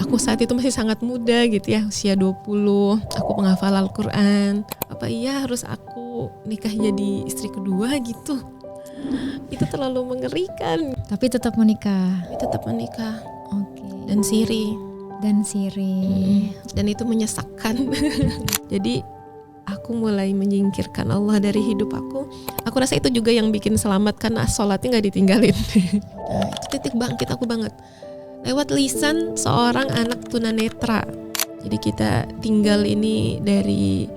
aku saat itu masih sangat muda gitu ya, usia 20, aku penghafal Al-Quran. Apa iya harus aku nikah jadi istri kedua gitu? Itu terlalu mengerikan. Tapi tetap menikah. Tapi tetap menikah. Oke. Dan siri. Dan itu menyesakkan. Jadi aku mulai menyingkirkan Allah dari hidup aku. Aku rasa itu juga yang bikin selamat, karena sholatnya gak ditinggalin. Nah, itu titik bangkit aku banget. Lewat lisan seorang anak tunanetra. Jadi kita tinggal ini dari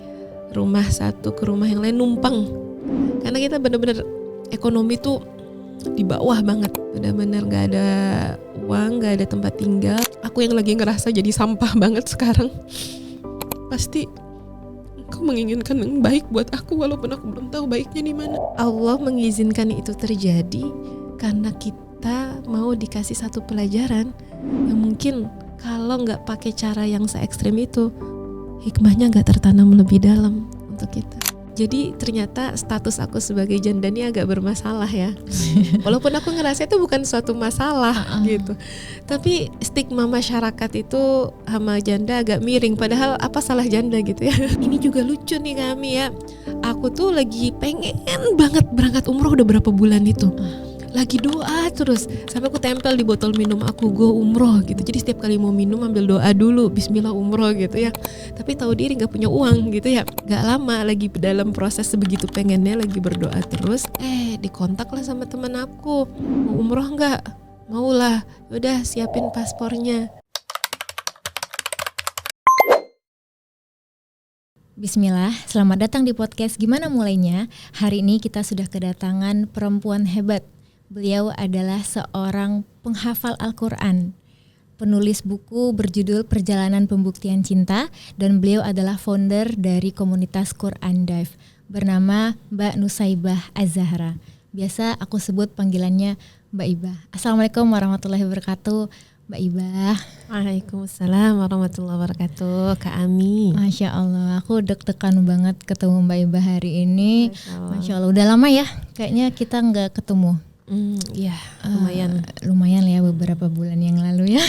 rumah satu ke rumah yang lain numpang. Karena kita benar-benar ekonomi tuh di bawah banget. Benar-benar gak ada uang, gak ada tempat tinggal. Aku yang lagi ngerasa jadi sampah banget sekarang. Pasti Engkau menginginkan yang baik buat aku, walaupun aku belum tahu baiknya di mana. Allah mengizinkan itu terjadi karena kita mau dikasih satu pelajaran yang mungkin kalau nggak pakai cara yang se ekstrim itu, hikmahnya nggak tertanam lebih dalam untuk kita. Jadi ternyata status aku sebagai janda ini agak bermasalah ya. Walaupun aku ngerasa itu bukan suatu masalah gitu. Tapi stigma masyarakat itu sama janda agak miring. Padahal apa salah janda gitu ya. Ini juga lucu nih kami ya. Aku tuh lagi pengen banget berangkat umroh udah berapa bulan itu. Lagi doa terus sampai aku tempel di botol minum aku, go umroh gitu. Jadi setiap kali mau minum ambil doa dulu, bismillah umroh gitu ya. Tapi tahu diri nggak punya uang gitu ya. Nggak lama lagi dalam proses sebegitu pengennya, lagi berdoa terus. Dikontak lah sama teman aku, mau umroh nggak? Mau lah. Udah siapin paspornya. Bismillah, selamat datang di podcast Gimana Mulainya. Hari ini kita sudah kedatangan perempuan hebat. Beliau adalah seorang penghafal Al-Quran, penulis buku berjudul Perjalanan Pembuktian Cinta, dan beliau adalah founder dari komunitas Quran Dive bernama Mbak Nusaibah Az-Zahra. Biasa aku sebut panggilannya Mbak Ibah. Assalamualaikum warahmatullahi wabarakatuh, Mbak Ibah. Waalaikumsalam warahmatullahi wabarakatuh, Kak Ami. Masya Allah, aku deg-degan banget ketemu Mbak Ibah hari ini. Masya Allah, udah lama ya kayaknya kita nggak ketemu. Iya, lumayan ya, beberapa bulan yang lalu ya.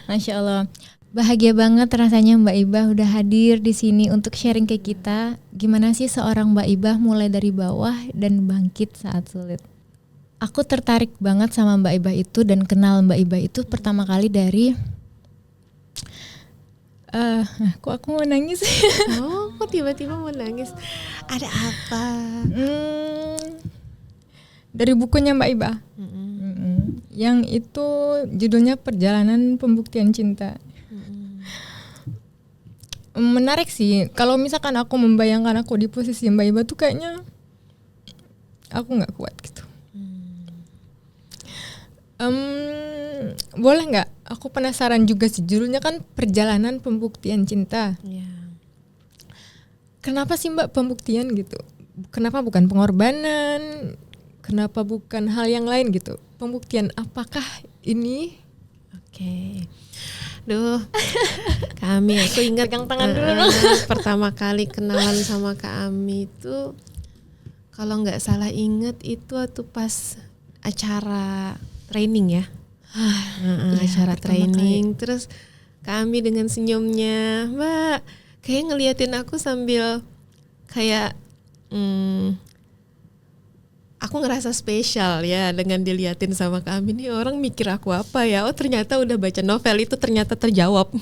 Masya Allah, bahagia banget rasanya Mbak Ibah udah hadir di sini untuk sharing ke kita. Gimana sih seorang Mbak Ibah mulai dari bawah dan bangkit saat sulit. Aku tertarik banget sama Mbak Ibah itu dan kenal Mbak Ibah itu pertama kali dari kok aku mau nangis? Kok tiba-tiba mau nangis? Ada apa? Dari bukunya Mbak Ibah. Yang itu judulnya Perjalanan Pembuktian Cinta. Menarik sih. Kalau misalkan aku membayangkan aku di posisi Mbak Ibah tuh kayaknya aku nggak kuat gitu. Boleh nggak? Aku penasaran juga sih, judulnya kan Perjalanan Pembuktian Cinta. Kenapa sih Mbak pembuktian gitu? Kenapa bukan pengorbanan? Kenapa bukan hal yang lain gitu? Pembuktian apakah ini? Oke. Duh, Kak Ami, aku ingat pegang tangan dulu. Pertama kali kenalan sama Kak Ami itu, kalau nggak salah inget itu waktu pas acara training ya. Acara training. Terus Kak Ami dengan senyumnya, Mbak, kayak ngeliatin aku sambil kayak aku ngerasa spesial ya dengan diliatin sama Kak Ami. Nih orang mikir aku apa ya? Oh ternyata udah baca novel itu ternyata terjawab.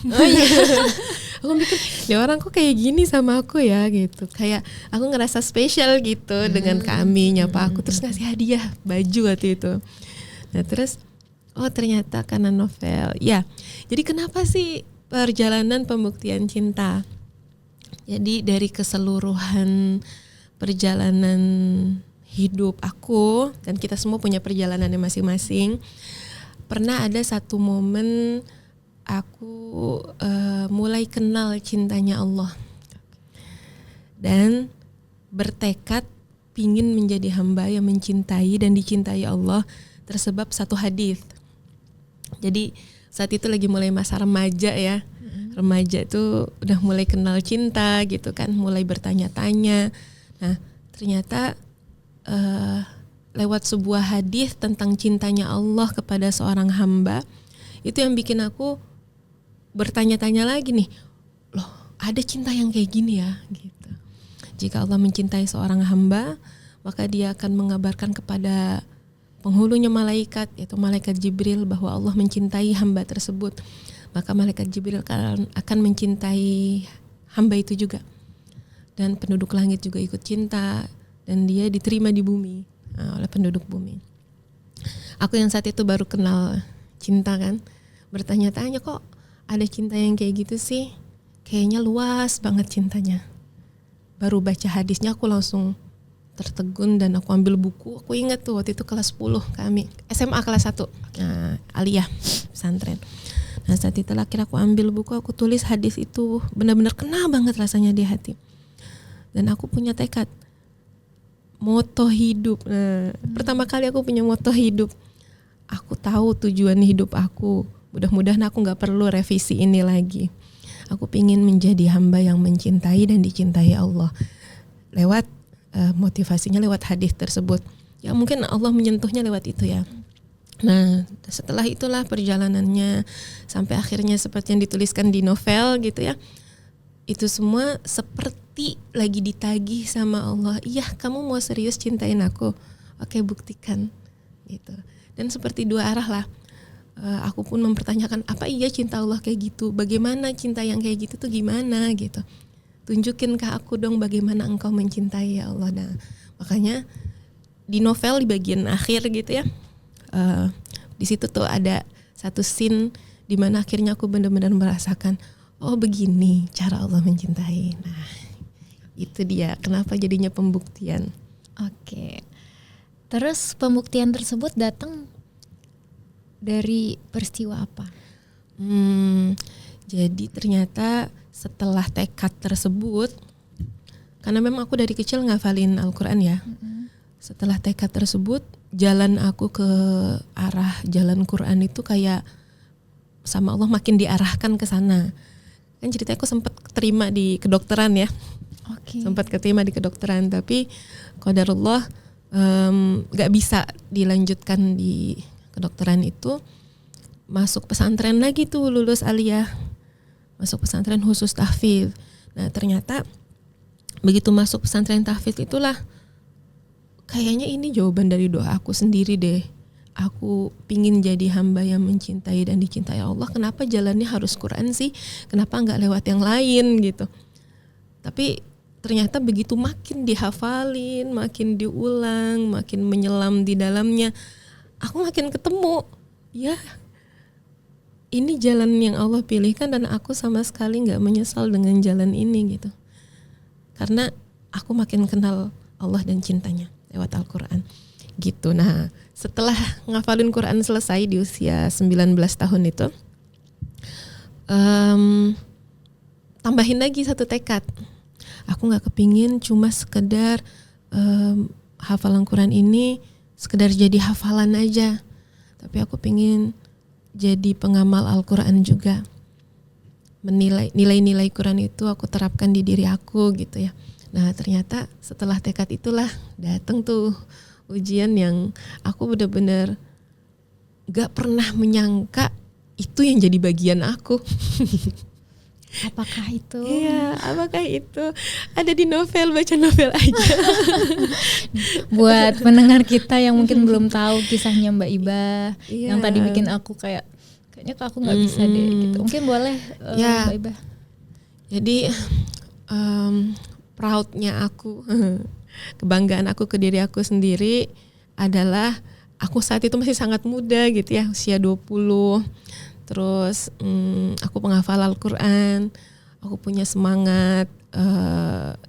Aku mikir, nih orang kok kayak gini sama aku ya gitu. Kayak aku ngerasa spesial gitu dengan Kak Ami nyapa aku, terus ngasih hadiah baju waktu itu. Nah terus, oh ternyata karena novel. Ya, jadi kenapa sih Perjalanan Pembuktian Cinta? Jadi dari keseluruhan perjalanan hidup aku, dan kita semua punya perjalanannya masing-masing. Pernah ada satu momen aku mulai kenal cintanya Allah dan bertekad pingin menjadi hamba yang mencintai dan dicintai Allah tersebab satu hadis. Jadi saat itu lagi mulai masa remaja ya. Remaja itu udah mulai kenal cinta gitu kan, mulai bertanya-tanya. Nah ternyata lewat sebuah hadis tentang cintanya Allah kepada seorang hamba, itu yang bikin aku bertanya-tanya lagi nih, loh ada cinta yang kayak gini ya gitu. Jika Allah mencintai seorang hamba, maka dia akan mengabarkan kepada penghulunya malaikat, yaitu malaikat Jibril, bahwa Allah mencintai hamba tersebut. Maka malaikat Jibril akan mencintai hamba itu juga. Dan penduduk langit juga ikut cinta, dan dia diterima di bumi oleh penduduk bumi. Aku yang saat itu baru kenal cinta kan, bertanya-tanya kok ada cinta yang kayak gitu sih, kayaknya luas banget cintanya. Baru baca hadisnya aku langsung tertegun dan aku ambil buku. Aku ingat tuh waktu itu kelas 10 kami, SMA kelas 1, aliyah pesantren. Nah saat itu akhirnya aku ambil buku, aku tulis hadis itu, benar-benar kena banget rasanya di hati. Dan aku punya tekad, moto hidup. Pertama kali aku punya moto hidup. Aku tahu tujuan hidup aku. Mudah-mudahan aku gak perlu revisi ini lagi. Aku pingin menjadi hamba yang mencintai dan dicintai Allah. Lewat motivasinya lewat hadis tersebut. Ya mungkin Allah menyentuhnya lewat itu ya. Nah setelah itulah perjalanannya sampai akhirnya seperti yang dituliskan di novel gitu ya. Itu semua seperti lagi ditagih sama Allah. Iya kamu mau serius cintain aku? Oke buktikan gitu. Dan seperti dua arah lah. Aku pun mempertanyakan, apa iya cinta Allah kayak gitu? Bagaimana cinta yang kayak gitu tuh gimana gitu? Tunjukin ke aku dong bagaimana engkau mencintai ya Allah. Nah makanya di novel di bagian akhir gitu ya, di situ tuh ada satu scene di mana akhirnya aku benar-benar merasakan, oh begini cara Allah mencintai. Nah itu dia kenapa jadinya pembuktian. Oke. Terus pembuktian tersebut datang dari peristiwa apa? Jadi ternyata setelah tekad tersebut, karena memang aku dari kecil ngafalin Al-Quran ya. Setelah tekad tersebut, jalan aku ke arah jalan Quran itu kayak sama Allah makin diarahkan ke sana. Kan ceritanya aku sempat terima di kedokteran ya. Sempat keterima di kedokteran, tapi qadarullah gak bisa dilanjutkan di kedokteran itu. Masuk pesantren lagi tuh, lulus aliyah, masuk pesantren khusus tahfidz. Nah ternyata begitu masuk pesantren tahfidz itulah kayaknya ini jawaban dari doa aku sendiri deh. Aku pingin jadi hamba yang mencintai dan dicintai Allah. Kenapa jalannya harus Quran sih? Kenapa gak lewat yang lain gitu? Tapi ternyata begitu makin dihafalin, makin diulang, makin menyelam di dalamnya, aku makin ketemu, ya ini jalan yang Allah pilihkan dan aku sama sekali gak menyesal dengan jalan ini gitu. Karena aku makin kenal Allah dan cintanya lewat Al-Quran gitu. Nah setelah ngafalin Quran selesai di usia 19 tahun itu, tambahin lagi satu tekad. Aku gak kepingin cuma sekedar hafalan Quran ini sekedar jadi hafalan aja, tapi aku pingin jadi pengamal Al-Quran juga. Nilai-nilai Quran itu aku terapkan di diri aku gitu ya. Nah ternyata setelah tekad itulah datang tuh ujian yang aku benar-benar gak pernah menyangka itu yang jadi bagian aku. Apakah itu? Iya, apakah itu? Ada di novel, baca novel aja. Buat pendengar kita yang mungkin belum tahu kisahnya Mbak Iba, yang tadi bikin aku kayaknya aku nggak bisa deh gitu. Mungkin boleh Mbak Iba. Jadi proudnya aku, kebanggaan aku ke diri aku sendiri adalah aku saat itu masih sangat muda gitu ya, usia 20. Terus aku penghafal Al-Quran, aku punya semangat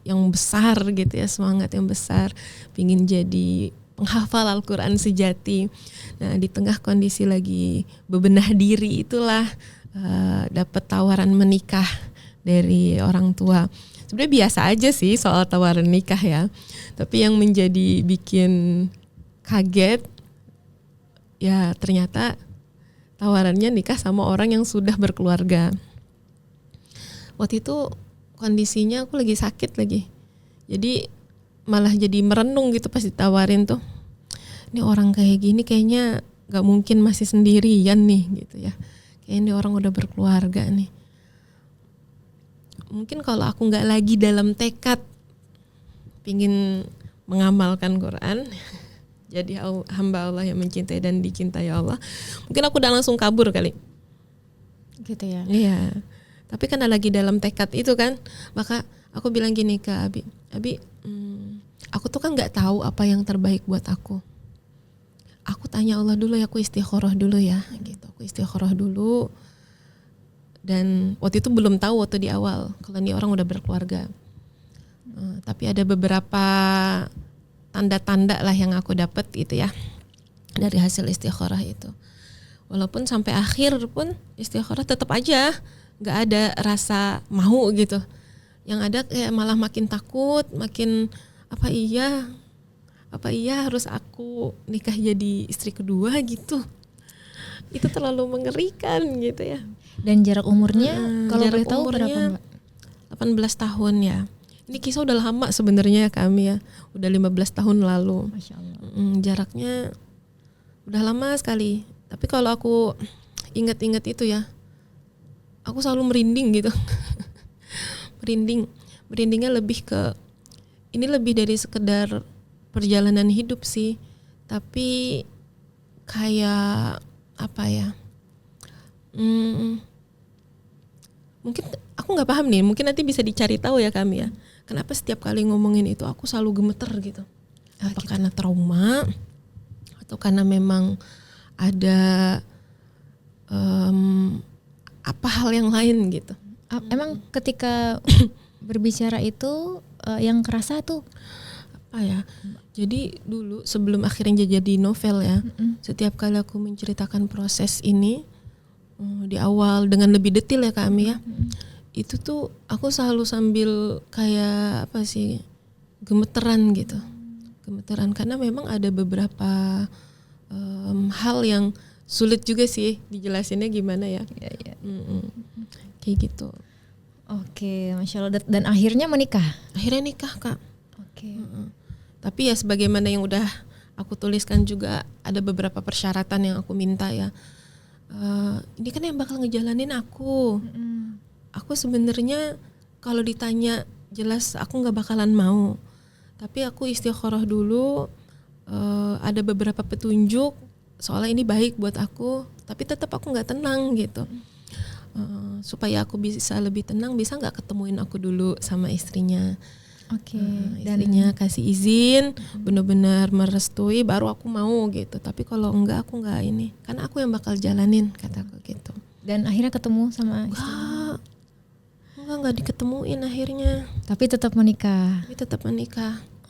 yang besar gitu ya, semangat yang besar, pingin jadi penghafal Al-Quran sejati. Nah di tengah kondisi lagi bebenah diri itulah dapat tawaran menikah dari orang tua. Sebenarnya biasa aja sih soal tawaran nikah ya, tapi yang menjadi bikin kaget ya ternyata tawarannya nikah sama orang yang sudah berkeluarga. Waktu itu kondisinya aku lagi sakit lagi. Jadi malah jadi merenung gitu pas ditawarin tuh. Ini orang kayak gini kayaknya gak mungkin masih sendirian nih gitu ya. Kayaknya ini orang udah berkeluarga nih. mungkin kalau aku nggak lagi dalam tekad pingin mengamalkan Quran, jadi hamba Allah yang mencintai dan dicintai Allah, mungkin aku udah langsung kabur kali. Gitu ya. Iya. Tapi karena lagi dalam tekad itu kan, maka aku bilang gini ke Abi, aku tuh kan nggak tahu apa yang terbaik buat aku. Aku tanya Allah dulu ya, aku istikharah dulu ya, gitu. Aku istikharah dulu. Dan waktu itu belum tahu waktu di awal kalau ini orang udah berkeluarga. Tapi ada beberapa tanda-tanda lah yang aku dapat gitu ya dari hasil istikharah itu. Walaupun sampai akhir pun istikharah tetap aja nggak ada rasa mau gitu. Yang ada kayak malah makin takut, makin apa iya harus aku nikah jadi istri kedua gitu. Itu terlalu mengerikan gitu ya. Dan jarak umurnya kalau boleh tahu berapa, Mbak? 18 tahun ya. Ini kisah udah lama sebenarnya kami ya. Udah 15 tahun lalu. Masya Allah. Jaraknya udah lama sekali. Tapi kalau aku ingat-ingat itu ya, aku selalu merinding gitu. Merindingnya lebih ke, ini lebih dari sekedar perjalanan hidup sih. Tapi kayak apa ya, mungkin aku nggak paham nih, mungkin nanti bisa dicari tahu ya kami ya, kenapa setiap kali ngomongin itu aku selalu gemeter gitu. Apa gitu? Karena trauma atau karena memang ada apa hal yang lain gitu. Emang ketika berbicara itu yang kerasa tuh apa ya? Jadi dulu sebelum akhirnya jadi novel ya, setiap kali aku menceritakan proses ini di awal dengan lebih detail ya kami ya, itu tuh aku selalu sambil kayak apa sih, gemeteran gitu, gemeteran karena memang ada beberapa hal yang sulit juga sih dijelasinnya gimana ya. Kayak gitu. Oke, Masya Allah. Dan akhirnya menikah? Akhirnya nikah Kak. Oke. Tapi ya sebagaimana yang udah aku tuliskan juga, ada beberapa persyaratan yang aku minta ya. Ini kan yang bakal ngejalanin aku. Aku sebenarnya kalau ditanya jelas aku nggak bakalan mau. Tapi aku istikharah dulu. Ada beberapa petunjuk soalnya ini baik buat aku. Tapi tetap aku nggak tenang gitu. Supaya aku bisa lebih tenang, bisa nggak ketemuin aku dulu sama istrinya. Oke. Istrinya kasih izin, benar-benar merestui, baru aku mau gitu. Tapi kalau enggak, aku enggak ini, karena aku yang bakal jalanin, kataku gitu. Dan akhirnya ketemu sama enggak diketemuin akhirnya. Tapi tetap menikah.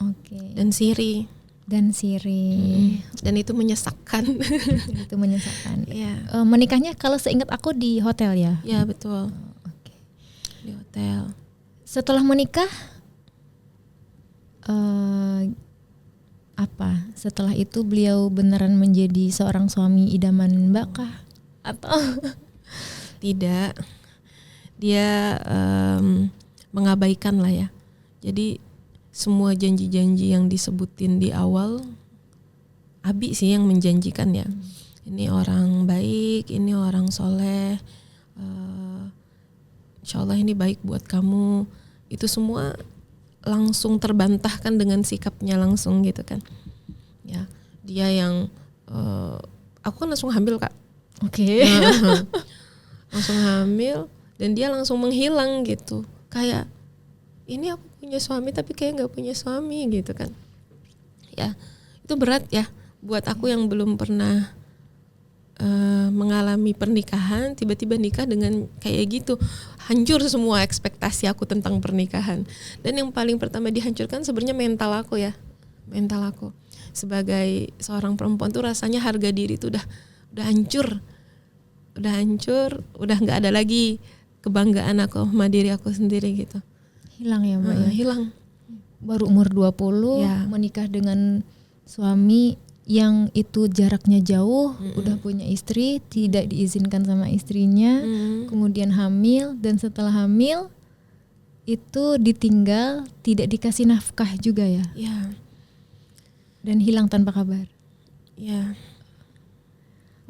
Oke. Dan siri. Dan itu menyesakkan. Itu menyesakkan. Iya. Menikahnya kalau seingat aku di hotel ya. Ya betul. Oke. Di hotel. Setelah menikah, setelah itu beliau beneran menjadi seorang suami idaman Mbak kah? Atau tidak? Dia mengabaikan lah ya. Jadi semua janji-janji yang disebutin di awal, Abi sih yang menjanjikan ya. Ini orang baik, ini orang soleh, insya Allah ini baik buat kamu. Itu semua langsung terbantahkan dengan sikapnya langsung gitu kan. Ya, dia yang aku kan langsung hamil Kak. Oke. Langsung hamil dan dia langsung menghilang gitu. Kayak ini aku punya suami tapi kayak nggak punya suami gitu kan. Ya, itu berat ya buat aku yang belum pernah mengalami pernikahan, tiba-tiba nikah dengan kayak gitu. Hancur semua ekspektasi aku tentang pernikahan. Dan yang paling pertama dihancurkan sebenarnya mental aku ya. Mental aku sebagai seorang perempuan tuh rasanya harga diri tuh udah hancur. Udah nggak ada lagi kebanggaan aku sama diri aku sendiri gitu. Hilang ya Mbak ya? Hilang. Baru umur 20 ya. Menikah dengan suami yang itu jaraknya jauh, udah punya istri, tidak diizinkan sama istrinya, kemudian hamil, dan setelah hamil itu ditinggal, tidak dikasih nafkah juga ya? Ya. Dan hilang tanpa kabar? Ya.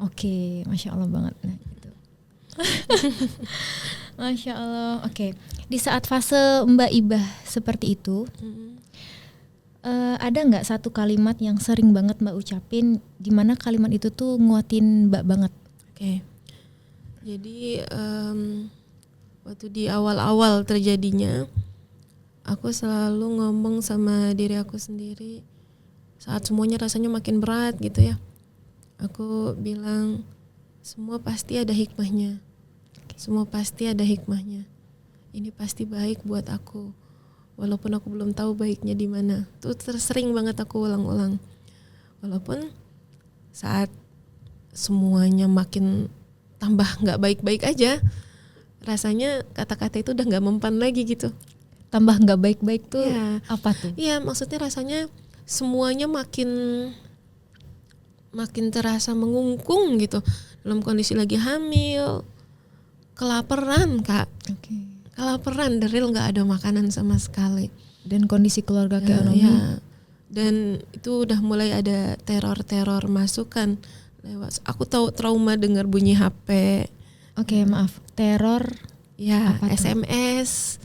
Oke, Masya Allah banget. Nah, gitu. Masya Allah. Oke. Di saat fase Mbak Ibah seperti itu, ada nggak satu kalimat yang sering banget Mbak ucapin, di mana kalimat itu tuh nguatin Mbak banget? Oke. Jadi waktu di awal-awal terjadinya, aku selalu ngomong sama diri aku sendiri saat semuanya rasanya makin berat gitu ya. Aku bilang semua pasti ada hikmahnya. Semua pasti ada hikmahnya. Ini pasti baik buat aku. Walaupun aku belum tahu baiknya di mana. Itu sering banget aku ulang-ulang. Walaupun saat semuanya makin tambah nggak baik-baik aja, rasanya kata-kata itu udah nggak mempan lagi gitu. Tambah nggak baik-baik tuh Iya. apa tuh? Iya, maksudnya rasanya semuanya makin terasa mengungkung gitu. Dalam kondisi lagi hamil, kelaparan Kak, kelaparan, deril nggak ada makanan sama sekali. Dan kondisi keluarga ekonomi. Ya. Dan itu udah mulai ada teror-teror masuk kan lewat. Aku tahu trauma dengar bunyi HP. Oke, maaf. Teror. Ya, Apa tuh? SMS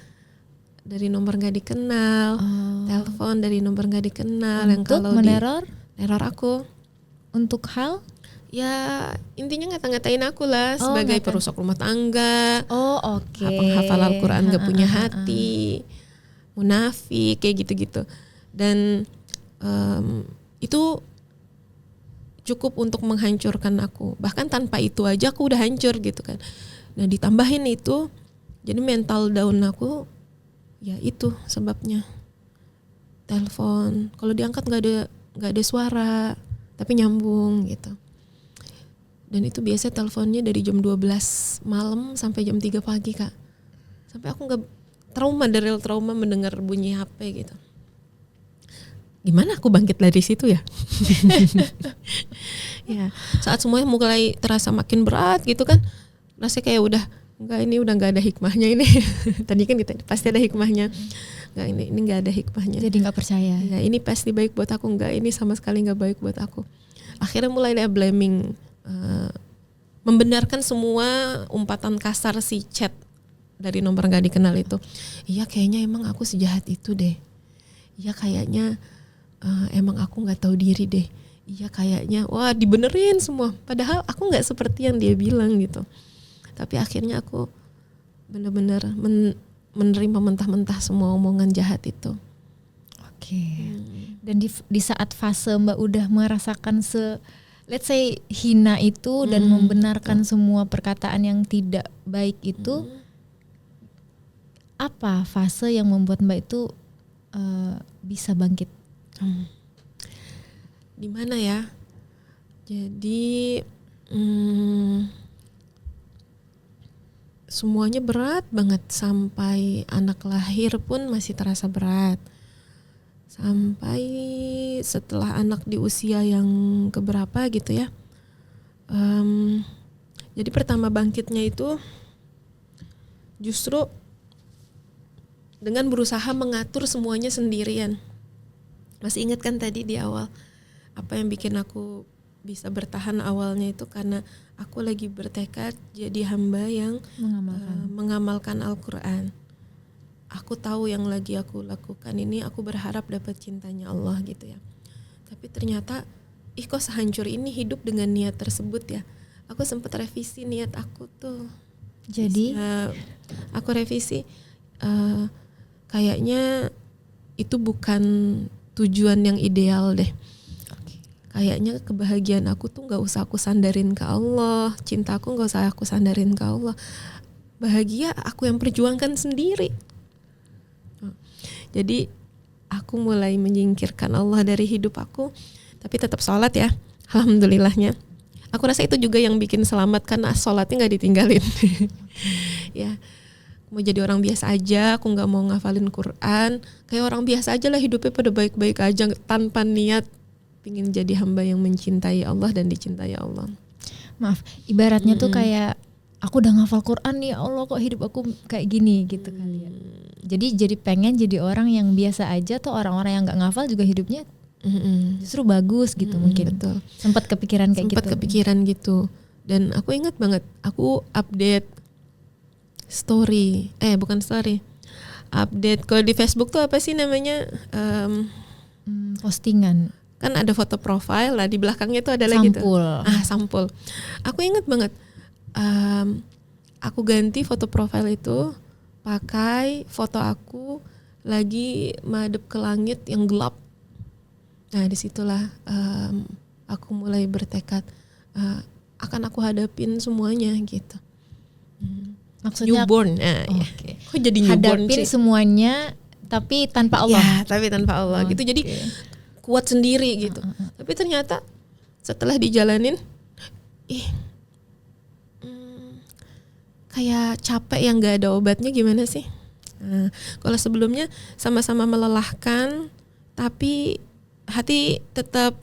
dari nomor nggak dikenal, telepon dari nomor nggak dikenal. Yang Untuk kalau meneror? teror aku. Untuk hal? Ya intinya ngata-ngatain aku lah sebagai ngata. perusak rumah tangga, Oh, oke. penghafal Al-Quran gak punya hati, munafik, kayak gitu-gitu. Dan itu cukup untuk menghancurkan aku. Bahkan tanpa itu aja aku udah hancur gitu kan. Nah ditambahin itu, jadi mental down aku, ya itu sebabnya. Telepon, kalau diangkat nggak ada suara, tapi nyambung gitu. Dan itu biasa teleponnya dari jam 12 malam sampai jam 3 pagi Kak. Sampai aku nggak trauma mendengar bunyi HP gitu. Gimana aku bangkit dari situ ya? Ya, saat semuanya mulai terasa makin berat gitu kan, rasanya kayak udah nggak ada hikmahnya ini. Tadi kan ditanya, pasti ada hikmahnya. Nggak, ini nggak ada hikmahnya. Jadi nggak percaya. Ya, ini pasti baik buat aku, nggak, ini sama sekali nggak baik buat aku. Akhirnya mulai deh blaming, membenarkan semua umpatan kasar si chat dari nomor nggak dikenal itu. Iya kayaknya emang aku sejahat itu deh. Iya kayaknya emang aku nggak tahu diri deh. Iya kayaknya, wah dibenerin semua. Padahal aku nggak seperti yang dia bilang gitu. Tapi akhirnya aku benar-benar menerima mentah-mentah semua omongan jahat itu. Oke. Dan di saat fase Mbak udah merasakan let's say hina itu dan membenarkan semua perkataan yang tidak baik itu, apa fase yang membuat Mbak itu bisa bangkit? Di mana ya? Jadi semuanya berat banget, sampai anak lahir pun masih terasa berat. Sampai setelah anak di usia yang keberapa gitu ya. Jadi pertama bangkitnya itu justru dengan berusaha mengatur semuanya sendirian. Masih ingat kan tadi di awal apa yang bikin aku bisa bertahan awalnya itu karena aku lagi bertekad jadi hamba yang mengamalkan Al-Quran. Aku tahu yang lagi aku lakukan ini, aku berharap dapat cintanya Allah gitu ya. Tapi ternyata kok sehancur ini hidup dengan niat tersebut ya. Aku sempat revisi niat aku tuh. Jadi aku revisi, kayaknya itu bukan tujuan yang ideal deh. Kayaknya kebahagiaan aku tuh gak usah aku sandarin ke Allah, cinta aku gak usah aku sandarin ke Allah. Bahagia aku yang perjuangkan sendiri. Jadi aku mulai menyingkirkan Allah dari hidup aku, tapi tetap sholat ya, alhamdulillahnya. Aku rasa itu juga yang bikin selamat karena sholatnya gak ditinggalin. Ya, mau jadi orang biasa aja, aku gak mau ngafalin Quran, kayak orang biasa aja lah hidupnya pada baik-baik aja tanpa niat pingin jadi hamba yang mencintai Allah dan dicintai Allah. Maaf, ibaratnya tuh kayak aku udah ngafal Quran nih, Allah kok hidup aku kayak gini gitu kali ya. Jadi pengen jadi orang yang biasa aja, tuh orang-orang yang nggak ngafal juga hidupnya justru bagus gitu mungkin. Betul. Sempat kepikiran kayak gitu. Sempat kepikiran gitu. Dan aku ingat banget, aku update story, bukan story, update. Kalau di Facebook tuh apa sih namanya? Postingan. Kan ada foto profile lah, di belakangnya tuh ada lagi tuh. Sampul. Aku inget banget. Aku ganti foto profile itu pakai foto aku lagi madep ke langit yang gelap. Nah disitulah aku mulai bertekad akan aku hadapin semuanya gitu. Maksudnya newborn. Okay. Kok jadi newborn hadapin sih? semuanya tapi tanpa Allah. Ya, tapi tanpa Allah gitu. Jadi kuat sendiri gitu. Tapi ternyata setelah dijalanin, kayak capek yang gak ada obatnya gimana sih? Nah, kalau sebelumnya sama-sama melelahkan, tapi hati tetap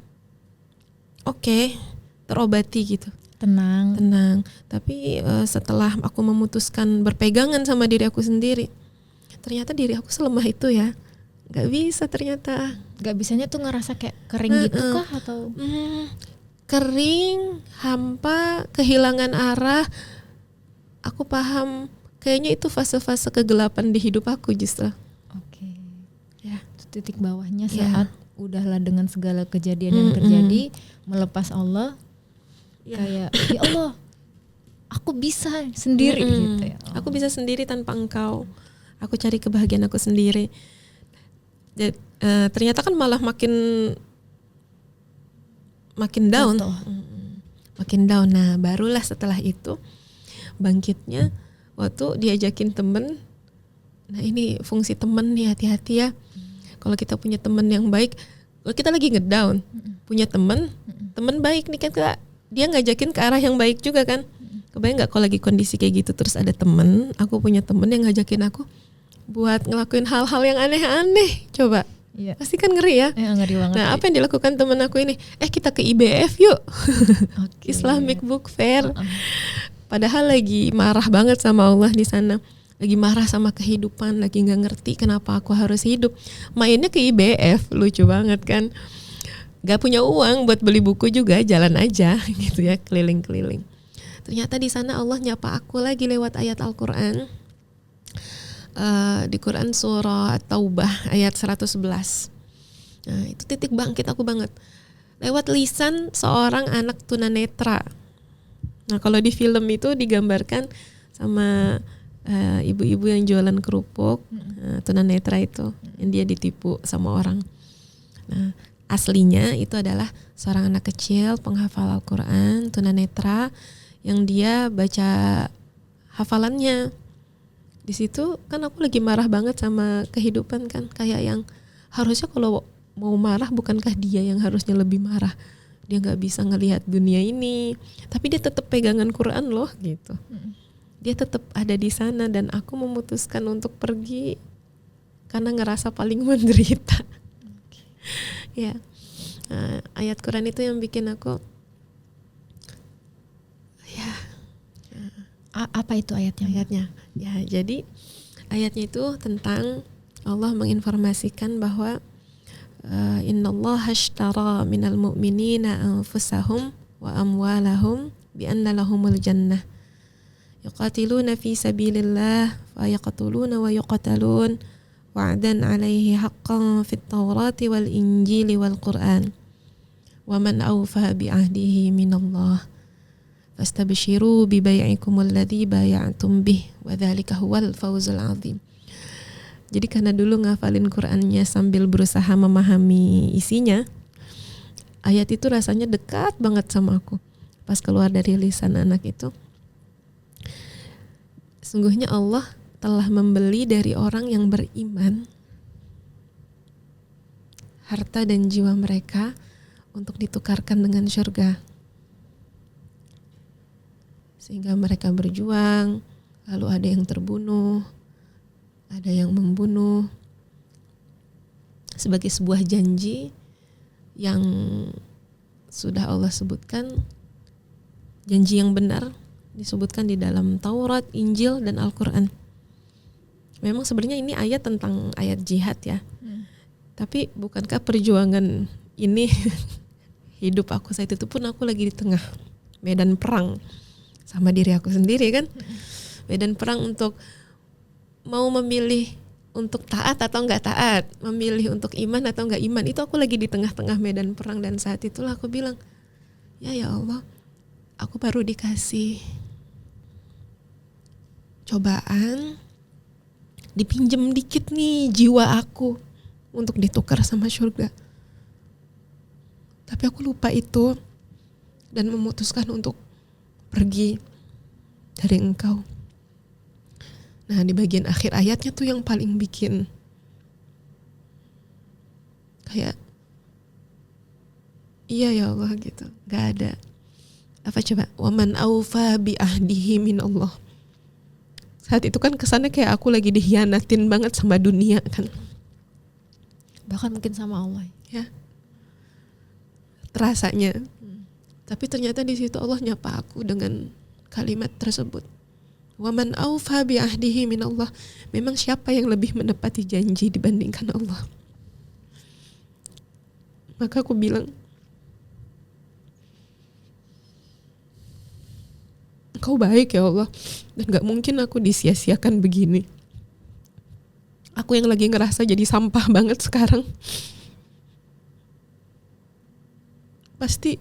oke, terobati gitu. Tenang. Tapi setelah aku memutuskan berpegangan sama diri aku sendiri, ternyata diri aku selemah itu ya. Gak bisa ternyata. Gak bisanya tuh ngerasa kayak kering gitu kah atau? Kering, hampa, kehilangan arah. Aku paham, kayaknya itu fase-fase kegelapan di hidup aku justru. Oke. Ya. Titik bawahnya saat udahlah dengan segala kejadian yang terjadi, melepas Allah. Kayak ya Allah, aku bisa sendiri gitu ya. Aku bisa sendiri tanpa engkau. Aku cari kebahagiaan aku sendiri. Ternyata kan malah makin down. Makin down. Nah, barulah setelah itu bangkitnya waktu diajakin temen. Nah, ini fungsi temen nih, hati-hati ya. Kalau kita punya temen yang baik, kalau kita lagi ngedown, punya temen baik nih kan, dia ngajakin ke arah yang baik juga kan. Kebayang gak kalau lagi kondisi kayak gitu terus ada temen, aku punya temen yang ngajakin aku buat ngelakuin hal-hal yang aneh-aneh, coba. Iya. Pasti kan ngeri ya. Ngeri banget. Nah, apa yang dilakukan temen aku ini? Kita ke IBF yuk. Islamic Book Fair. Padahal lagi marah banget sama Allah di sana. Lagi marah sama kehidupan, lagi nggak ngerti kenapa aku harus hidup. Mainnya ke IBF, lucu banget kan. Gak punya uang buat beli buku juga, jalan aja gitu ya, keliling-keliling. Ternyata di sana Allah nyapa aku lagi lewat ayat Al-Quran. Di Quran surah Taubah ayat 111. Nah, itu titik bangkit aku banget. Lewat lisan seorang anak tunanetra. Nah, kalau di film itu digambarkan sama ibu-ibu yang jualan kerupuk, tunanetra itu, yang dia ditipu sama orang. Nah, aslinya itu adalah seorang anak kecil penghafal Al-Quran, tunanetra, yang dia baca hafalannya. Di situ kan aku lagi marah banget sama kehidupan kan, kayak yang harusnya kalau mau marah bukankah dia yang harusnya lebih marah? Dia nggak bisa ngelihat dunia ini, tapi dia tetap pegangan Quran loh gitu. Dia tetap ada di sana dan aku memutuskan untuk pergi karena ngerasa paling menderita. Ya, ayat Quran itu yang bikin aku apa itu ayatnya? Ya, jadi ayatnya itu tentang Allah menginformasikan bahwa innallaha ashtara minal mu'minina anfusahum wa amwalahum bi anna lahumul jannah yuqatiluna fi sabilillah fa yaqtuluna wa yuqatalun wa'dan 'alaihi haqqan fit tawrati wal injili wal qur'an wa man awfa bi 'ahdihi minallah fastabshiru bi bai'ikumul ladzi bay'atum bih wa dzalika huwal fawzul 'adzim. Jadi karena dulu ngafalin Qur'annya sambil berusaha memahami isinya, ayat itu rasanya dekat banget sama aku. Pas keluar dari lisan anak itu, sungguhnya Allah telah membeli dari orang yang beriman harta dan jiwa mereka untuk ditukarkan dengan surga. Sehingga mereka berjuang, lalu ada yang terbunuh, ada yang membunuh, sebagai sebuah janji yang sudah Allah sebutkan, janji yang benar disebutkan di dalam Taurat, Injil, dan Al-Quran. Memang sebenarnya ini ayat tentang ayat jihad ya. Tapi bukankah perjuangan ini hidup aku saat itu pun aku lagi di tengah medan perang sama diri aku sendiri kan. Medan perang untuk mau memilih untuk taat atau nggak taat, memilih untuk iman atau nggak iman. Itu aku lagi di tengah-tengah medan perang, dan saat itulah aku bilang, ya Allah, aku baru dikasih cobaan, dipinjem dikit nih jiwa aku untuk ditukar sama surga. Tapi aku lupa itu dan memutuskan untuk pergi dari Engkau. Nah, di bagian akhir ayatnya tuh yang paling bikin kayak iya ya Allah gitu. Gak ada. Apa coba? Waman aufa bi ahdihi min Allah. Saat itu kan kesannya kayak aku lagi dihianatin banget sama dunia kan. Bahkan mungkin sama Allah. Ya. Terasanya. Tapi ternyata di situ Allah nyapa aku dengan kalimat tersebut. Waman aufa bi ahdihi min Allah. Memang siapa yang lebih menepati janji dibandingkan Allah? Maka aku bilang, Engkau baik ya Allah, dan gak mungkin aku disia-siakan begini. Aku yang lagi ngerasa jadi sampah banget sekarang. Pasti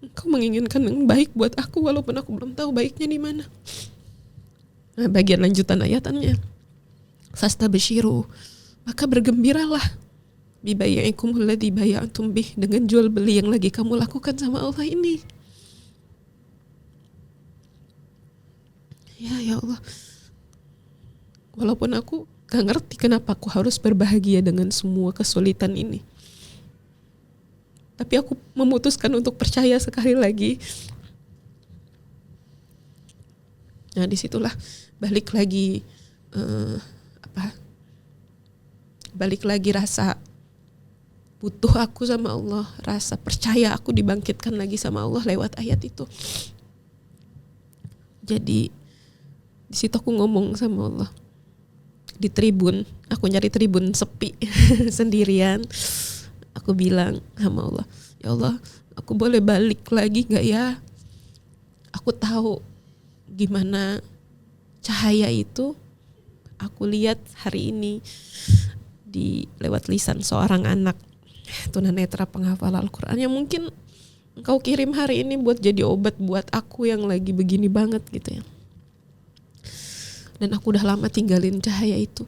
Engkau menginginkan yang baik buat aku, walaupun aku belum tahu baiknya di mana. Nah, bagian lanjutan ayatannya, fastabshiru, maka bergembiralah, bibayaikum alladzi bay'atum bih, dengan jual beli yang lagi kamu lakukan sama Allah ini. Ya Allah, walaupun aku gak ngerti kenapa aku harus berbahagia dengan semua kesulitan ini, tapi aku memutuskan untuk percaya sekali lagi. Nah, disitulah balik lagi balik lagi rasa butuh aku sama Allah, rasa percaya aku dibangkitkan lagi sama Allah lewat ayat itu. Jadi di situ aku ngomong sama Allah di tribun, aku nyari tribun sepi sendirian. Aku bilang sama Allah, ya Allah, aku boleh balik lagi gak ya? Aku tahu gimana cahaya itu aku lihat hari ini di lewat lisan seorang anak tunanetra penghafal Al-Quran yang mungkin Engkau kirim hari ini buat jadi obat buat aku yang lagi begini banget gitu ya. Dan aku udah lama tinggalin cahaya itu.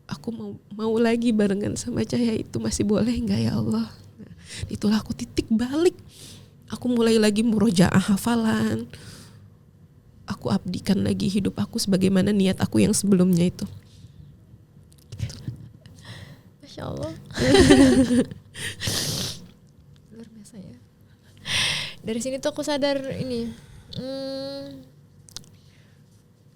Aku mau lagi barengan sama cahaya itu, masih boleh nggak ya Allah? Nah, itulah aku titik balik. Aku mulai lagi murojaah hafalan. Aku abdikan lagi hidup aku sebagaimana niat aku yang sebelumnya itu. Masya Allah. Luar biasa ya. Dari sini tuh aku sadar ini,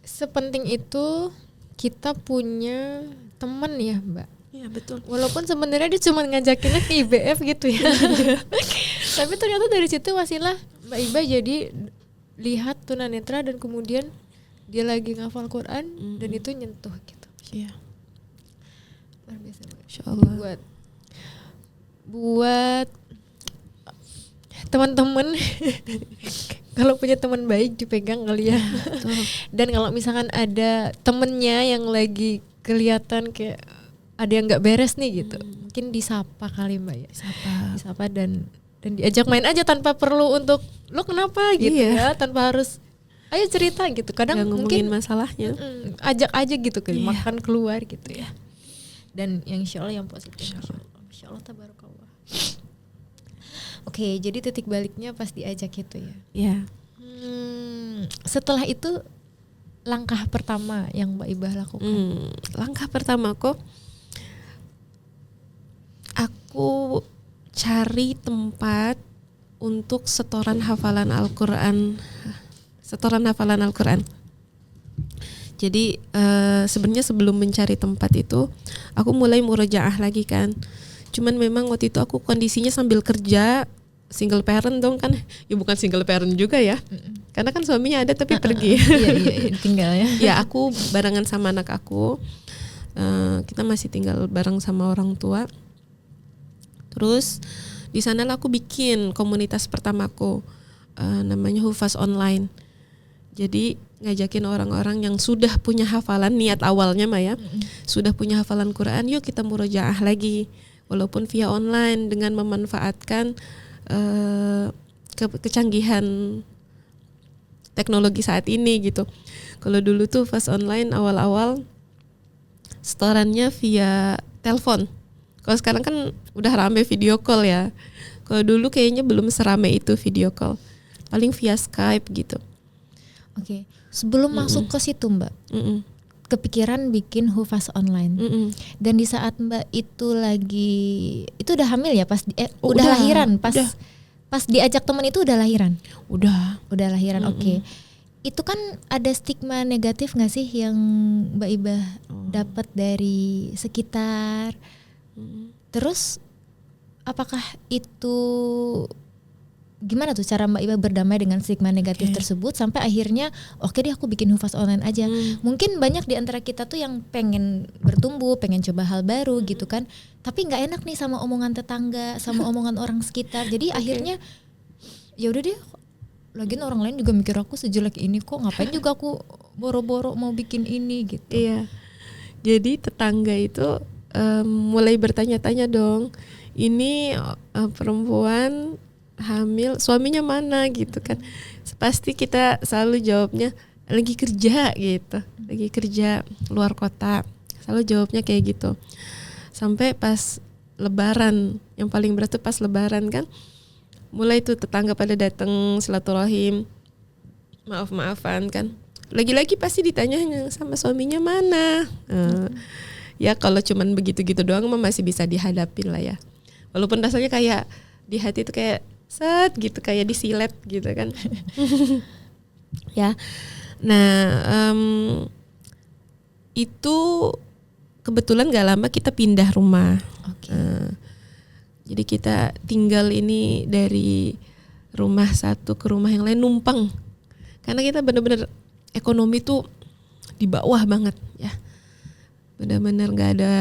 sepenting itu kita punya teman ya Mbak. Iya betul. Walaupun sebenarnya dia cuma ngajakinnya ke IBF gitu ya. Tapi ternyata dari situ wasilah Mbak Iba jadi lihat tunanetra dan kemudian dia lagi ngafal Quran dan itu nyentuh gitu. Iya. Luar biasa Mbak. Insyaallah. Buat teman-teman kalau punya teman baik dipegang kali ya. Dan kalau misalkan ada temennya yang lagi kelihatan kayak ada yang nggak beres nih gitu, mungkin disapa kali Mbak ya. Disapa dan diajak main aja tanpa perlu untuk lo kenapa gitu ya, tanpa harus ayo cerita gitu. Kadang Gak mungkin masalahnya, ajak aja gitu ke makan keluar gitu ya. Dan yang insya Allah yang positif. Insya Allah tabarakallah. Oke, jadi titik baliknya pas diajak itu ya. Iya. Setelah itu langkah pertama yang Mbak Ibah lakukan. Langkah pertamaku, aku cari tempat untuk setoran hafalan Al-Quran. Jadi sebenarnya sebelum mencari tempat itu, aku mulai murojaah lagi kan. Cuman memang waktu itu aku kondisinya sambil kerja, single parent dong kan. Ya bukan single parent juga ya. Karena kan suaminya ada tapi pergi. Iya, tinggal ya. Ya aku barengan sama anak aku. Kita masih tinggal bareng sama orang tua. Terus di sanalah aku bikin komunitas pertamaku, namanya Hufaz Online. Jadi ngajakin orang-orang yang sudah punya hafalan, niat awalnya mah ya, sudah punya hafalan Quran, yuk kita murojaah lagi, walaupun via online dengan memanfaatkan kecanggihan teknologi saat ini gitu. Kalau dulu tuh pas online awal-awal setorannya via telepon. Kalau sekarang kan udah rame video call ya. Kalau dulu kayaknya belum serame itu video call. Paling via Skype gitu. Oke. Sebelum masuk ke situ Mbak, kepikiran bikin Hufaz online. Dan di saat Mbak itu udah hamil ya pas udah lahiran pas udah. Pas diajak teman itu udah lahiran. Udah Lahiran. Oke. Itu kan ada stigma negatif nggak sih yang Mbak Ibah dapat dari sekitar? Terus apakah itu gimana tuh cara Mbak Ibah berdamai dengan stigma negatif tersebut sampai akhirnya oke deh aku bikin Hufaz online aja. Mungkin banyak di antara kita tuh yang pengen bertumbuh, pengen coba hal baru gitu kan, tapi nggak enak nih sama omongan tetangga, sama omongan orang sekitar. Jadi akhirnya ya udah deh, lagian orang lain juga mikir aku sejelek ini kok, ngapain juga aku boro-boro mau bikin ini gitu. Iya. Jadi tetangga itu mulai bertanya-tanya dong, ini perempuan hamil, suaminya mana gitu kan. Pasti kita selalu jawabnya lagi kerja gitu, lagi kerja luar kota, selalu jawabnya kayak gitu. Sampai pas lebaran, yang paling berat tuh pas lebaran kan, mulai tuh tetangga pada datang silaturahim, maaf-maafan kan. Lagi-lagi pasti ditanya sama suaminya mana. Ya kalau cuman begitu-gitu doang mah masih bisa dihadapin lah ya. Walaupun rasanya kayak di hati itu kayak set gitu, kayak disilet gitu kan. Ya. Nah, itu kebetulan gak lama kita pindah rumah. Jadi kita tinggal ini dari rumah satu ke rumah yang lain numpang. Karena kita benar-benar ekonomi tuh di bawah banget ya. Benar-benar gak ada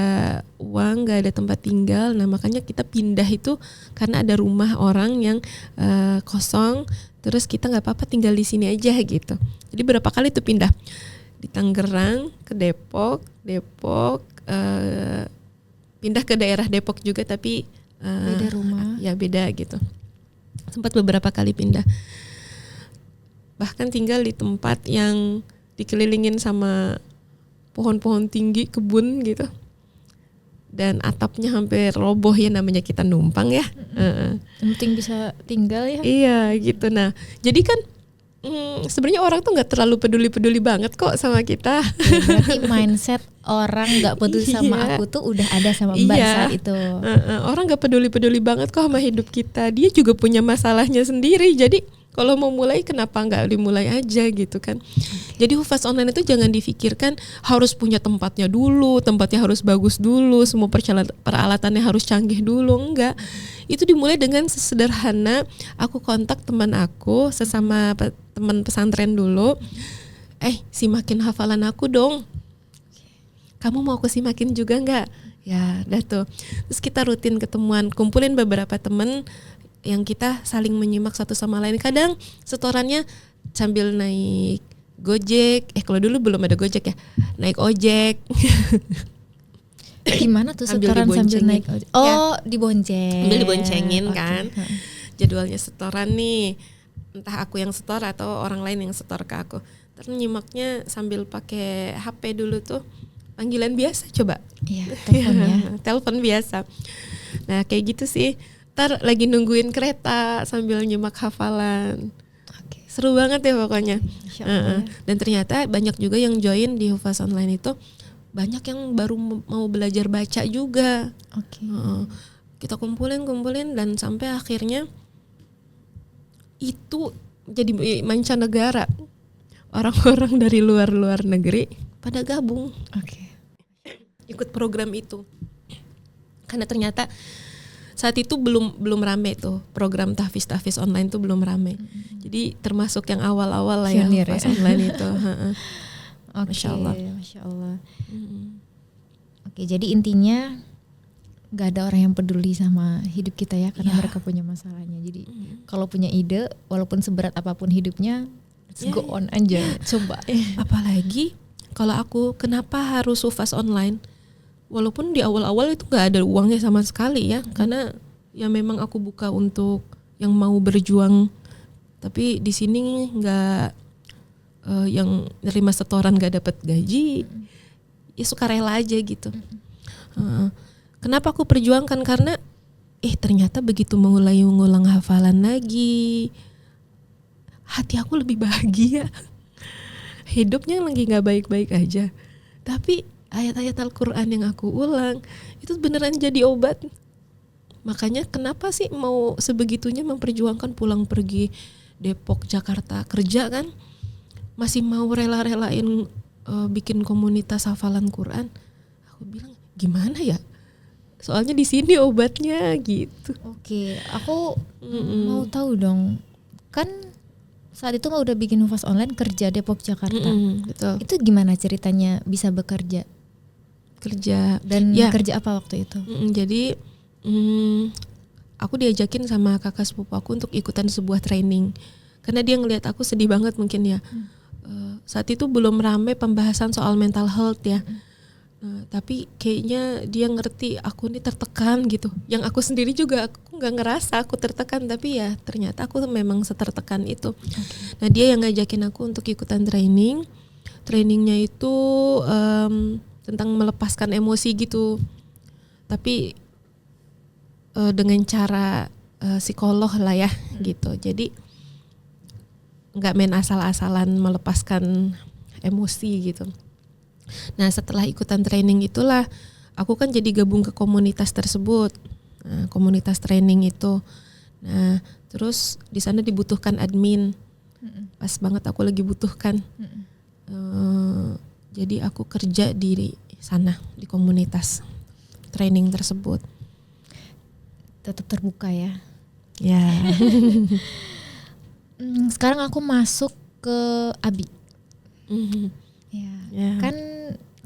uang, gak ada tempat tinggal. Nah makanya kita pindah itu karena ada rumah orang yang kosong. Terus kita gak apa-apa tinggal di sini aja gitu. Jadi berapa kali tuh pindah. Di Tangerang ke Depok, pindah ke daerah Depok juga tapi beda rumah. Ya beda gitu. Sempat beberapa kali pindah. Bahkan tinggal di tempat yang dikelilingin sama pohon-pohon tinggi, kebun gitu. Dan atapnya hampir roboh ya, namanya kita numpang ya. Yang penting bisa tinggal ya. Iya gitu. Nah jadi kan sebenarnya orang tuh nggak terlalu peduli banget kok sama kita. Ya, berarti mindset orang nggak peduli sama aku tuh udah ada sama Mbak saat itu. Orang nggak peduli banget kok sama hidup kita. Dia juga punya masalahnya sendiri. Jadi kalau mau mulai kenapa nggak dimulai aja gitu kan. Jadi Hufaz online itu jangan difikirkan harus punya tempatnya dulu, tempatnya harus bagus dulu, semua peralatannya harus canggih dulu, enggak. Itu dimulai dengan sesederhana aku kontak teman aku, sesama teman pesantren dulu. Simakin hafalan aku dong. Kamu mau aku simakin juga enggak? Ya, dah tuh. Terus kita rutin ketemuan, kumpulin beberapa teman yang kita saling menyimak satu sama lain. Kadang setorannya sambil naik Gojek. Kalau dulu belum ada Gojek ya. Naik ojek. Gimana tuh setoran sambil naik ojek? Oh, ya. Dibonceng. Sambil diboncengin kan. Jadwalnya setoran nih. Entah aku yang setor atau orang lain yang setor ke aku. Terus nyimaknya sambil pakai HP dulu tuh. Panggilan biasa coba. Iya, telepon ya. Telepon biasa. Nah, kayak gitu sih. Ntar lagi nungguin kereta sambil nyimak hafalan. Seru banget ya pokoknya. Dan ternyata banyak juga yang join di Hufaz online itu, banyak yang baru mau belajar baca juga. Kita kumpulin dan sampai akhirnya itu jadi mancanegara. Orang-orang dari luar negeri pada gabung. Ikut program itu. Karena ternyata saat itu belum rame tuh program tahfiz online tuh belum rame. Jadi termasuk yang awal-awal lah ya Hufaz online itu. Masya Allah. Oke, jadi intinya nggak ada orang yang peduli sama hidup kita ya, karena mereka punya masalahnya. Jadi kalau punya ide, walaupun seberat apapun hidupnya, Go on aja, coba. Apalagi kalau aku kenapa harus sufas online? Walaupun di awal-awal itu nggak ada uangnya sama sekali ya, karena ya memang aku buka untuk yang mau berjuang. Tapi di sini nggak yang nerima setoran nggak dapat gaji, ya sukarela aja gitu. Kenapa aku perjuangkan? Karena ternyata begitu mengulang hafalan lagi, hati aku lebih bahagia. Hidupnya lagi gak baik-baik aja, tapi ayat-ayat Al-Quran yang aku ulang itu beneran jadi obat. Makanya kenapa sih mau sebegitunya memperjuangkan pulang pergi Depok, Jakarta kerja kan, masih mau rela-relain bikin komunitas hafalan Quran. Aku bilang gimana ya, soalnya di sini obatnya gitu. Oke, aku mau tahu dong, kan saat itu nggak udah bikin hufaz online, kerja Depok Jakarta. Betul. Itu gimana ceritanya bisa bekerja? Kerja Dan ya. Kerja apa waktu itu? Jadi aku diajakin sama kakak sepupu aku untuk ikutan sebuah training, karena dia ngelihat aku sedih banget mungkin ya. Saat itu belum rame pembahasan soal mental health ya. Tapi kayaknya dia ngerti aku ini tertekan gitu. Yang aku sendiri juga aku nggak ngerasa aku tertekan, tapi ya ternyata aku memang setertekan itu. Nah dia yang ngajakin aku untuk ikutan training. Trainingnya itu tentang melepaskan emosi gitu. Tapi dengan cara psikolog lah ya gitu. Jadi nggak main asal-asalan melepaskan emosi gitu. Nah setelah ikutan training itulah aku kan jadi gabung ke komunitas tersebut, komunitas training itu. Nah terus di sana dibutuhkan admin, pas banget aku lagi butuhkan. Jadi aku kerja di sana di komunitas training tersebut. Tetap terbuka ya. Ya. Sekarang aku masuk ke Abi. Ya. Kan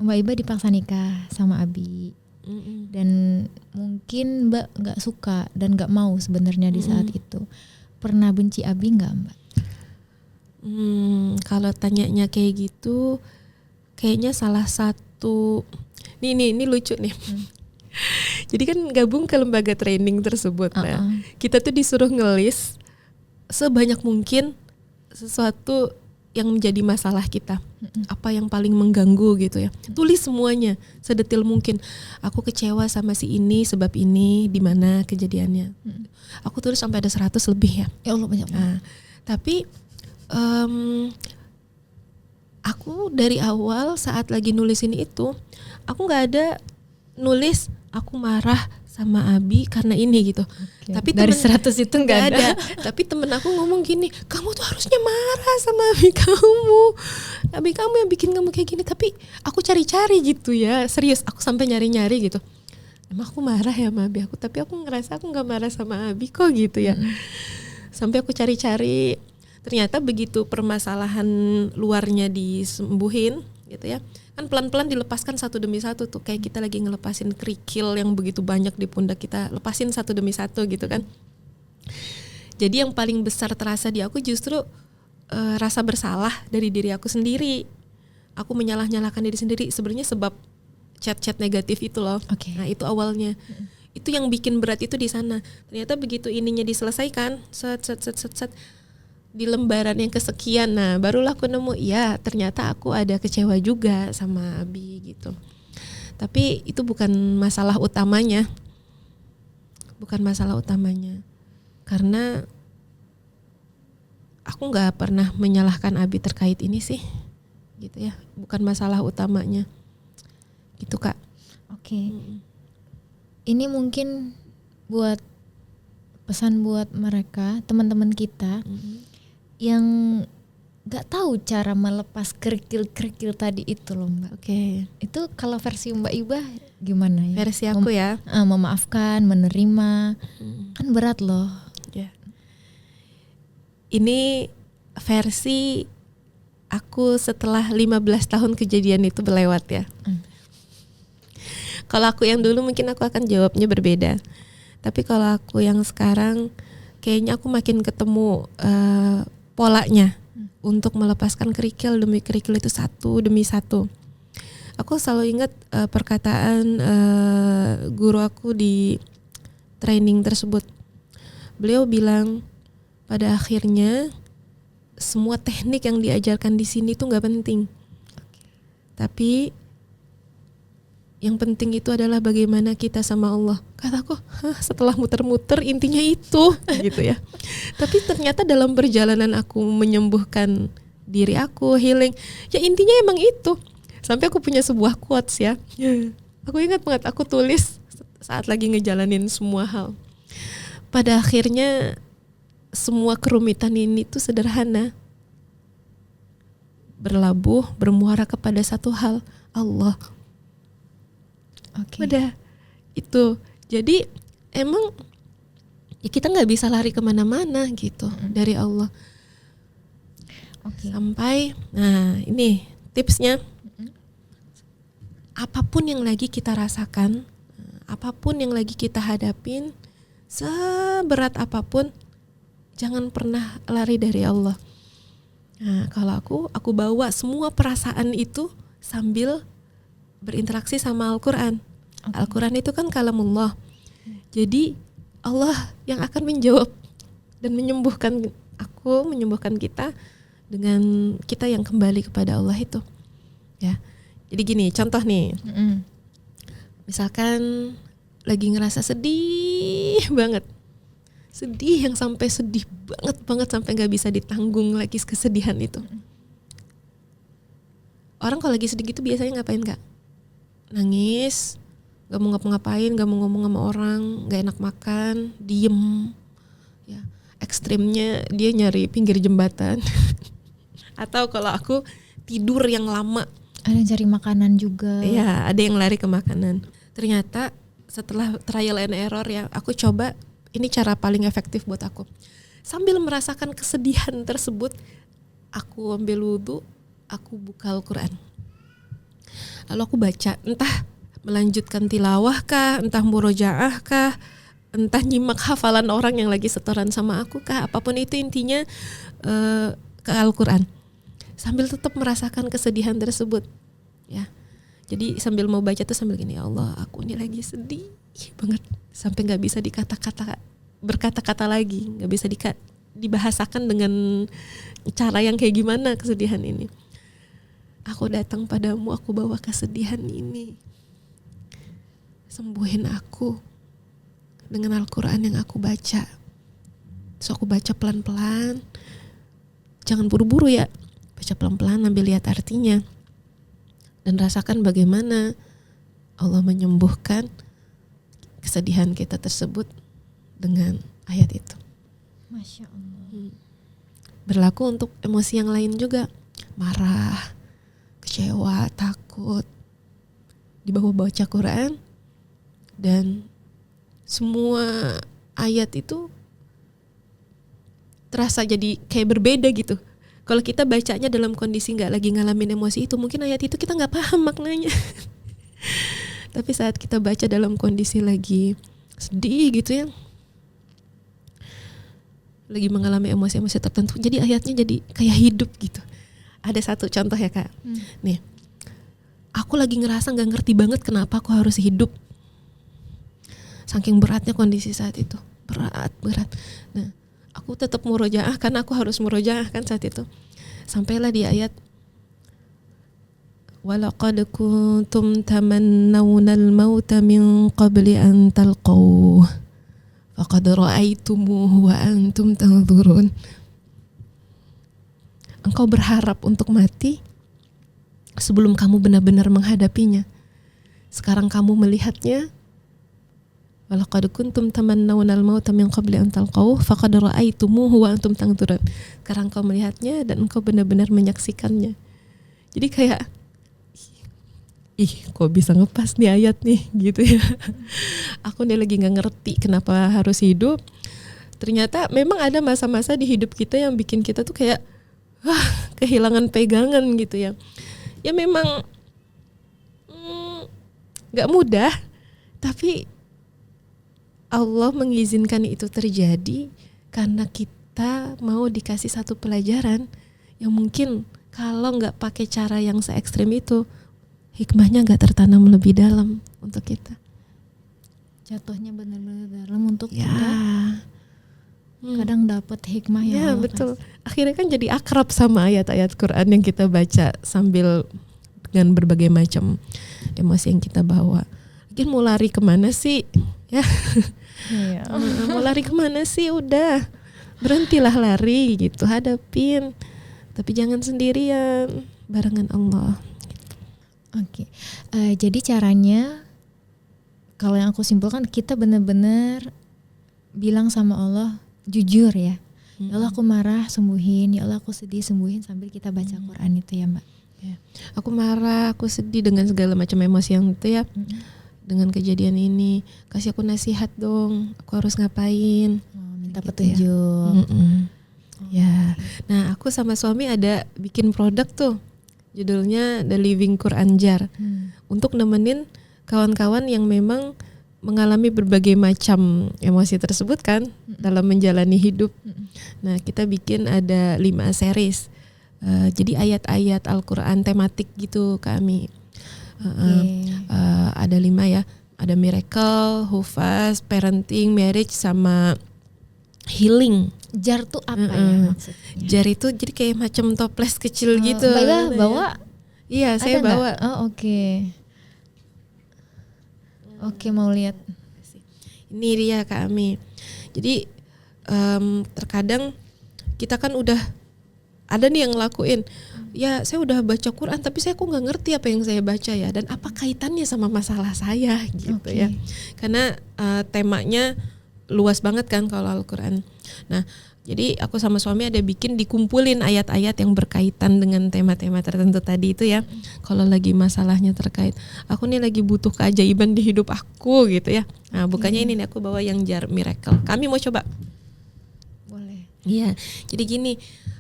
Mbak Iba dipaksa nikah sama Abi. Dan mungkin Mbak nggak suka dan nggak mau sebenarnya di saat itu. Pernah benci Abi nggak Mbak? Kalau tanyanya kayak gitu, kayaknya salah satu. Ini lucu nih. Jadi kan gabung ke lembaga training tersebut. Nah, kita tuh disuruh ngelis sebanyak mungkin sesuatu yang menjadi masalah kita, apa yang paling mengganggu gitu ya. Tulis semuanya sedetil mungkin. Aku kecewa sama si ini sebab ini, di mana kejadiannya. Aku tulis sampai ada 100 lebih ya. Ya Allah banyak. Tapi aku dari awal saat lagi nulisin itu, aku nggak ada nulis aku marah sama Abi karena ini gitu. Tapi dari 100 itu nggak ada. Tapi temen aku ngomong gini, kamu tuh harusnya marah sama Abi kamu. Abi kamu yang bikin kamu kayak gini. Tapi aku cari-cari gitu ya, serius aku sampai nyari-nyari gitu. Emang aku marah ya sama Abi aku, tapi aku ngerasa aku nggak marah sama Abi kok gitu ya. Sampai aku cari-cari, ternyata begitu permasalahan luarnya disembuhin gitu ya. Kan pelan-pelan dilepaskan satu demi satu tuh, kayak kita lagi ngelepasin kerikil yang begitu banyak di pundak kita, lepasin satu demi satu gitu kan. Jadi yang paling besar terasa di aku justru rasa bersalah dari diri aku sendiri. Aku menyalah-nyalahkan diri sendiri sebenarnya sebab chat-chat negatif itu loh. Nah itu awalnya. Itu yang bikin berat itu di sana. Ternyata begitu ininya diselesaikan, set di lembaran yang kesekian, nah barulah aku nemu ya ternyata aku ada kecewa juga sama Abi gitu. Tapi itu bukan masalah utamanya, karena aku nggak pernah menyalahkan Abi terkait ini sih, gitu ya, bukan masalah utamanya, gitu Kak. Oke. Ini mungkin buat pesan buat mereka, teman-teman kita yang nggak tahu cara melepas kerikil-kerikil tadi itu loh Mbak. Oke. Itu kalau versi Mbak Iba gimana ya? Versi aku ya. Memaafkan, menerima, kan berat loh. Ya. Ini versi aku setelah 15 tahun kejadian itu berlewat ya. Kalau aku yang dulu mungkin aku akan jawabnya berbeda. Tapi kalau aku yang sekarang, kayaknya aku makin ketemu polanya. untuk melepaskan kerikil demi kerikil itu satu demi satu. Aku selalu ingat perkataan guru aku di training tersebut. Beliau bilang pada akhirnya semua teknik yang diajarkan di sini tuh nggak penting, tapi yang penting itu adalah bagaimana kita sama Allah. Kataku, setelah muter-muter intinya itu gitu ya. Tapi ternyata dalam perjalanan aku menyembuhkan diri aku, healing, ya intinya emang itu. Sampai aku punya sebuah quotes ya. Aku ingat banget, aku tulis saat lagi ngejalanin semua hal. Pada akhirnya semua kerumitan ini tuh sederhana. Bermuara kepada satu hal, Allah. Udah itu. Jadi emang ya kita nggak bisa lari kemana-mana gitu dari Allah. Sampai, nah ini tipsnya. Apapun yang lagi kita rasakan, apapun yang lagi kita hadapin, seberat apapun, jangan pernah lari dari Allah. Nah, kalau aku bawa semua perasaan itu sambil berinteraksi sama Al-Quran. Al-Quran itu kan kalamullah. Jadi Allah yang akan menjawab dan menyembuhkan aku, menyembuhkan kita dengan kita yang kembali kepada Allah itu. Ya. Jadi gini, contoh nih. Misalkan lagi ngerasa sedih banget. Sedih yang sampai sedih banget sampai gak bisa ditanggung lagi kesedihan itu. Orang kalau lagi sedih gitu biasanya ngapain Kak? Nangis, gak mau ngapa-ngapain, gak mau ngomong sama orang, gak enak makan, diem. Ya, ekstrimnya dia nyari pinggir jembatan. Atau kalau aku tidur yang lama. Ada yang cari makanan juga. Iya, ada yang lari ke makanan. Ternyata setelah trial and error ya, aku coba ini cara paling efektif buat aku. Sambil merasakan kesedihan tersebut, aku ambil wudhu, aku buka Al-Quran. Lalu aku baca, entah melanjutkan tilawah kah, entah murojaah kah, entah nyimak hafalan orang yang lagi setoran sama aku kah, apapun itu intinya ke Al-Quran. Sambil tetap merasakan kesedihan tersebut, ya. Jadi sambil mau baca tuh sambil gini, ya Allah, aku ini lagi sedih banget sampai nggak bisa berkata-kata lagi, nggak bisa dibahasakan dengan cara yang kayak gimana kesedihan ini. Aku datang padamu, aku bawa kesedihan ini, sembuhin aku dengan Al-Quran yang aku baca. So aku baca pelan-pelan, jangan buru-buru ya. Baca pelan-pelan, ambil lihat artinya dan rasakan bagaimana Allah menyembuhkan kesedihan kita tersebut dengan ayat itu. Masya Allah. Berlaku untuk emosi yang lain juga, marah, kecewa, takut, dibawa baca Quran dan semua ayat itu terasa jadi kayak berbeda gitu. Kalau kita bacanya dalam kondisi nggak lagi ngalamin emosi itu, mungkin ayat itu kita nggak paham maknanya. Tapi saat kita baca dalam kondisi lagi sedih gitu ya, lagi mengalami emosi-emosi tertentu, jadi ayatnya jadi kayak hidup gitu. Ada satu contoh ya Kak. Nih, aku lagi ngerasa nggak ngerti banget kenapa aku harus hidup. Saking beratnya kondisi saat itu, berat. Nah, aku tetap murojaah kan, aku harus murojaah kan saat itu. Sampailah di ayat walaqad kuntum tamannawunal mauta min qabli an talqaw faqad ra'aitumuhu wa antum tanzurun. Engkau berharap untuk mati sebelum kamu benar-benar menghadapinya. Sekarang kamu melihatnya. Walaqad kuntum tamannawunal mauta min qabli an talqaw faqad ra'aitumuhu wa antum tanzurun. Sekarang kau melihatnya dan engkau benar-benar menyaksikannya. Jadi kayak kok bisa ngepas nih ayat nih gitu ya. Aku nih lagi nggak ngerti kenapa harus hidup. Ternyata memang ada masa-masa di hidup kita yang bikin kita tuh kayak kehilangan pegangan gitu ya. Ya memang nggak mudah, tapi Allah mengizinkan itu terjadi karena kita mau dikasih satu pelajaran yang mungkin kalau nggak pakai cara yang se ekstrim itu, hikmahnya nggak tertanam lebih dalam untuk kita. Jatuhnya benar-benar dalam untuk Ya. kita. Kadang dapat hikmah yang Ya Allah betul. kasih. Akhirnya kan jadi akrab sama ayat-ayat Quran yang kita baca sambil dengan berbagai macam emosi yang kita bawa. Mungkin mau lari kemana sih? Ya. Iya. Mau lari kemana sih? Udah berhentilah lari gitu, hadapin. Tapi jangan sendirian, barengan Allah. Oke. Jadi caranya, kalau yang aku simpulkan, kita benar-benar bilang sama Allah jujur ya. Ya Allah aku marah, sembuhin. Ya Allah aku sedih, sembuhin, sambil kita baca Quran itu ya Mbak. Ya. Aku marah, aku sedih dengan segala macam emosi yang itu ya. Dengan kejadian ini, kasih aku nasihat dong. Aku harus ngapain? Minta Gitu petunjuk. Ya. Nah, aku sama suami ada bikin produk tuh. Judulnya The Living Quran Jar. Untuk nemenin kawan-kawan yang memang mengalami berbagai macam emosi tersebut kan dalam menjalani hidup. Nah, kita bikin ada 5 series. Jadi ayat-ayat Al-Quran tematik gitu kami. Ada 5 ya. Ada miracle, hufaz, parenting, marriage, sama healing. Jar tuh apa ya maksudnya? Jar itu jadi kayak macam toples kecil gitu. Mbak Ila bawa? Iya, saya Ada bawa. nggak? Oh oke. Oke, mau lihat. Ini dia Kak Ami. Jadi terkadang kita kan udah ada nih yang ngelakuin. Ya saya udah baca Quran tapi saya kok nggak ngerti apa yang saya baca ya, dan apa kaitannya sama masalah saya gitu ya. Karena temanya luas banget kan kalau Al-Quran. Nah jadi aku sama suami ada bikin dikumpulin ayat-ayat yang berkaitan dengan tema-tema tertentu tadi itu ya. Kalau lagi masalahnya terkait, aku nih lagi butuh keajaiban di hidup aku gitu ya. Nah bukannya ini nih aku bawa yang jar miracle. Kami mau coba. Boleh. Iya, jadi gini.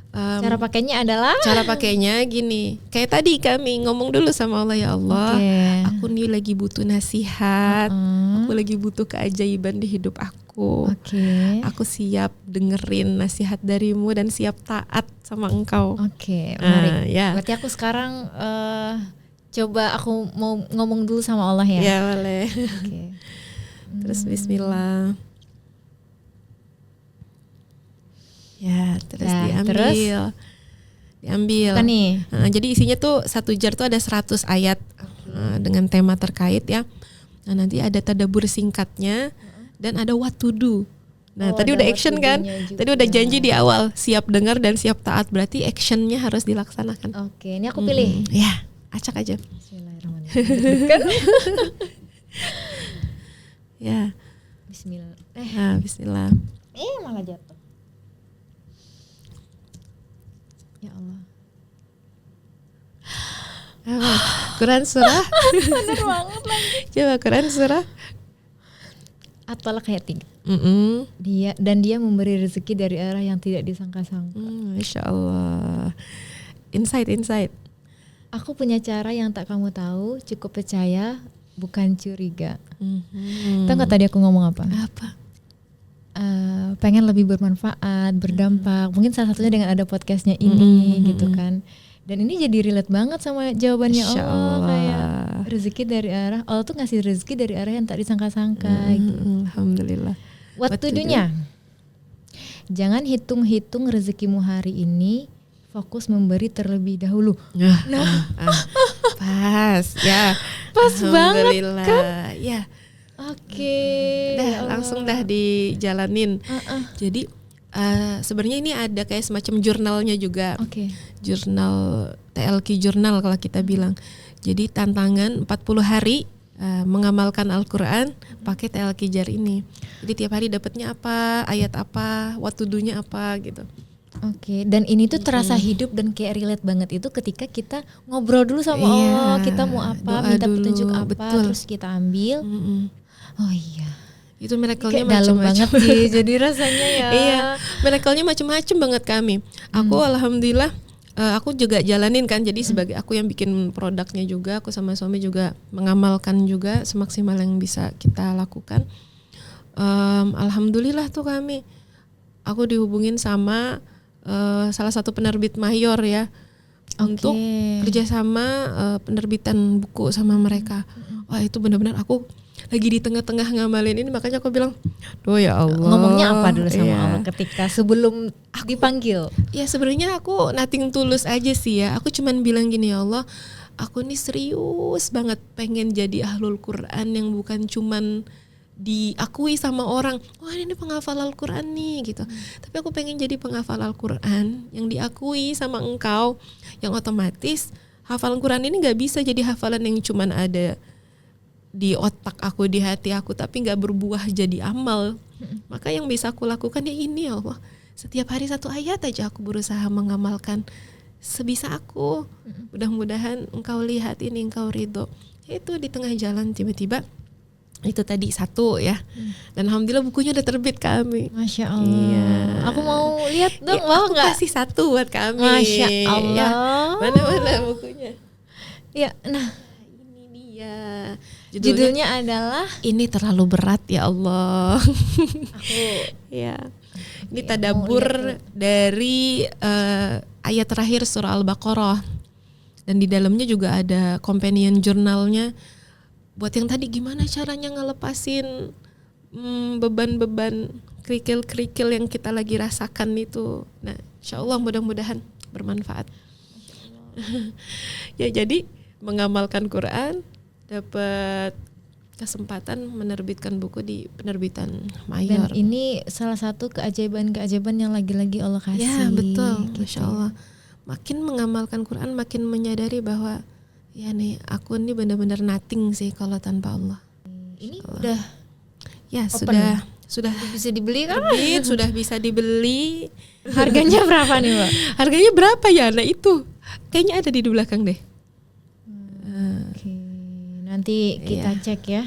Cara pakainya adalah? Cara pakainya gini. Kayak tadi kami ngomong dulu sama Allah, ya Allah. Aku nih lagi butuh nasihat. Aku lagi butuh keajaiban di hidup aku. Aku siap dengerin nasihat darimu dan siap taat sama engkau. Menarik. Ya. Berarti aku sekarang coba aku mau ngomong dulu sama Allah ya. Ya boleh. Terus bismillah. Ya, terus diambil. Bukan nih. Jadi isinya tuh satu jar tuh ada 100 ayat dengan tema terkait ya. Nah, nanti ada tadabbur singkatnya dan ada what to do. Nah, tadi udah action kan? Juga. Tadi udah janji di awal, siap dengar dan siap taat, berarti actionnya harus dilaksanakan. Oke, ini aku pilih. Ya, acak aja. Bismillahirrahmanirrahim. Ya. Bismillah. Bismillah. Malah jatuh. Ya Allah. Quran surah. Bener banget lagi. Coba Quran surah. At-Talaq ayat 3. Dia memberi rezeki dari arah yang tidak disangka-sangka. Masya Allah. Insight. Aku punya cara yang tak kamu tahu, cukup percaya, bukan curiga. Tahu nggak tadi aku ngomong apa? Pengen lebih bermanfaat, berdampak. Mungkin salah satunya dengan ada podcastnya ini gitu kan. Dan ini jadi relate banget sama jawabannya Allah. Kayak rezeki dari arah, Allah tuh ngasih rezeki dari arah yang tak disangka-sangka gitu. Alhamdulillah. What to do-nya? Jangan hitung-hitung rezekimu hari ini, fokus memberi terlebih dahulu. Pas ya. Pas banget kan? Ya. Oke. Langsung dah dijalanin. Jadi sebenarnya ini ada kayak semacam jurnalnya juga. Jurnal TLQ jurnal kalau kita bilang. Jadi tantangan 40 hari mengamalkan Al-Quran pakai TLQ jar ini. Jadi tiap hari dapatnya apa, ayat apa, what to do-nya apa gitu. Dan ini tuh terasa hidup dan kayak relate banget itu ketika kita ngobrol dulu sama Allah, kita mau apa, minta petunjuk apa, terus kita ambil. Oh iya. Itu miracle-nya macam-macam banget sih. Jadi rasanya ya. Iya, miracle-nya macam-macam banget kami. Aku alhamdulillah aku juga jalanin kan. Jadi sebagai aku yang bikin produknya juga, aku sama suami juga mengamalkan juga semaksimal yang bisa kita lakukan. Alhamdulillah tuh kami. Aku dihubungin sama salah satu penerbit mayor ya, untuk kerjasama penerbitan buku sama mereka. Wah itu benar-benar aku lagi di tengah-tengah ngamalin ini, makanya aku bilang, "Duh ya Allah." Ngomongnya apa dulu sama Allah ketika sebelum dipanggil? Ya sebenarnya aku nothing tulus aja sih ya. Aku cuman bilang gini, "Ya Allah, aku nih serius banget pengen jadi ahlul Quran yang bukan cuman diakui sama orang, wah ini penghafal Al-Quran nih gitu. Tapi aku pengen jadi penghafal Al-Quran yang diakui sama engkau, yang otomatis hafalan Quran ini gak bisa jadi hafalan yang cuman ada di otak aku, di hati aku, tapi gak berbuah jadi amal. Maka yang bisa aku lakukan ya ini, ya Allah, setiap hari 1 ayat aja aku berusaha mengamalkan sebisa aku. Mudah-mudahan engkau lihat ini, engkau ridho. Itu di tengah jalan tiba-tiba itu tadi 1 ya. Dan alhamdulillah bukunya udah terbit kami. Masya Allah. Iya. Aku mau lihat dong, Ya, mau aku nggak? kasih 1 buat kami. Masya Allah. Ya, mana bukunya? Ya, nah Ini dia. judulnya adalah Ini terlalu berat ya Allah. aku Ya. Ini Oke, tadabbur mau lihat dari ayat terakhir surah Al-Baqarah. Dan di dalamnya juga ada companion jurnalnya. Buat yang tadi gimana caranya ngelepasin beban-beban kerikil-kerikil yang kita lagi rasakan itu. Nah, insya Allah mudah-mudahan bermanfaat. Ya jadi mengamalkan Quran, dapat kesempatan menerbitkan buku di penerbitan mayor. dan ini salah satu keajaiban-keajaiban yang lagi-lagi Allah kasih. Ya betul, gitu. Masya Allah. Makin mengamalkan Quran, makin menyadari bahwa ya nih aku nih benar-benar nothing sih kalau tanpa Allah. Ini Allah. udah Ya open. sudah bisa dibeli kan? terbit, sudah bisa dibeli. Harganya berapa nih, Mbak? Harganya berapa ya? Nah itu kayaknya ada di belakang deh. Oke, nanti kita Iya. cek ya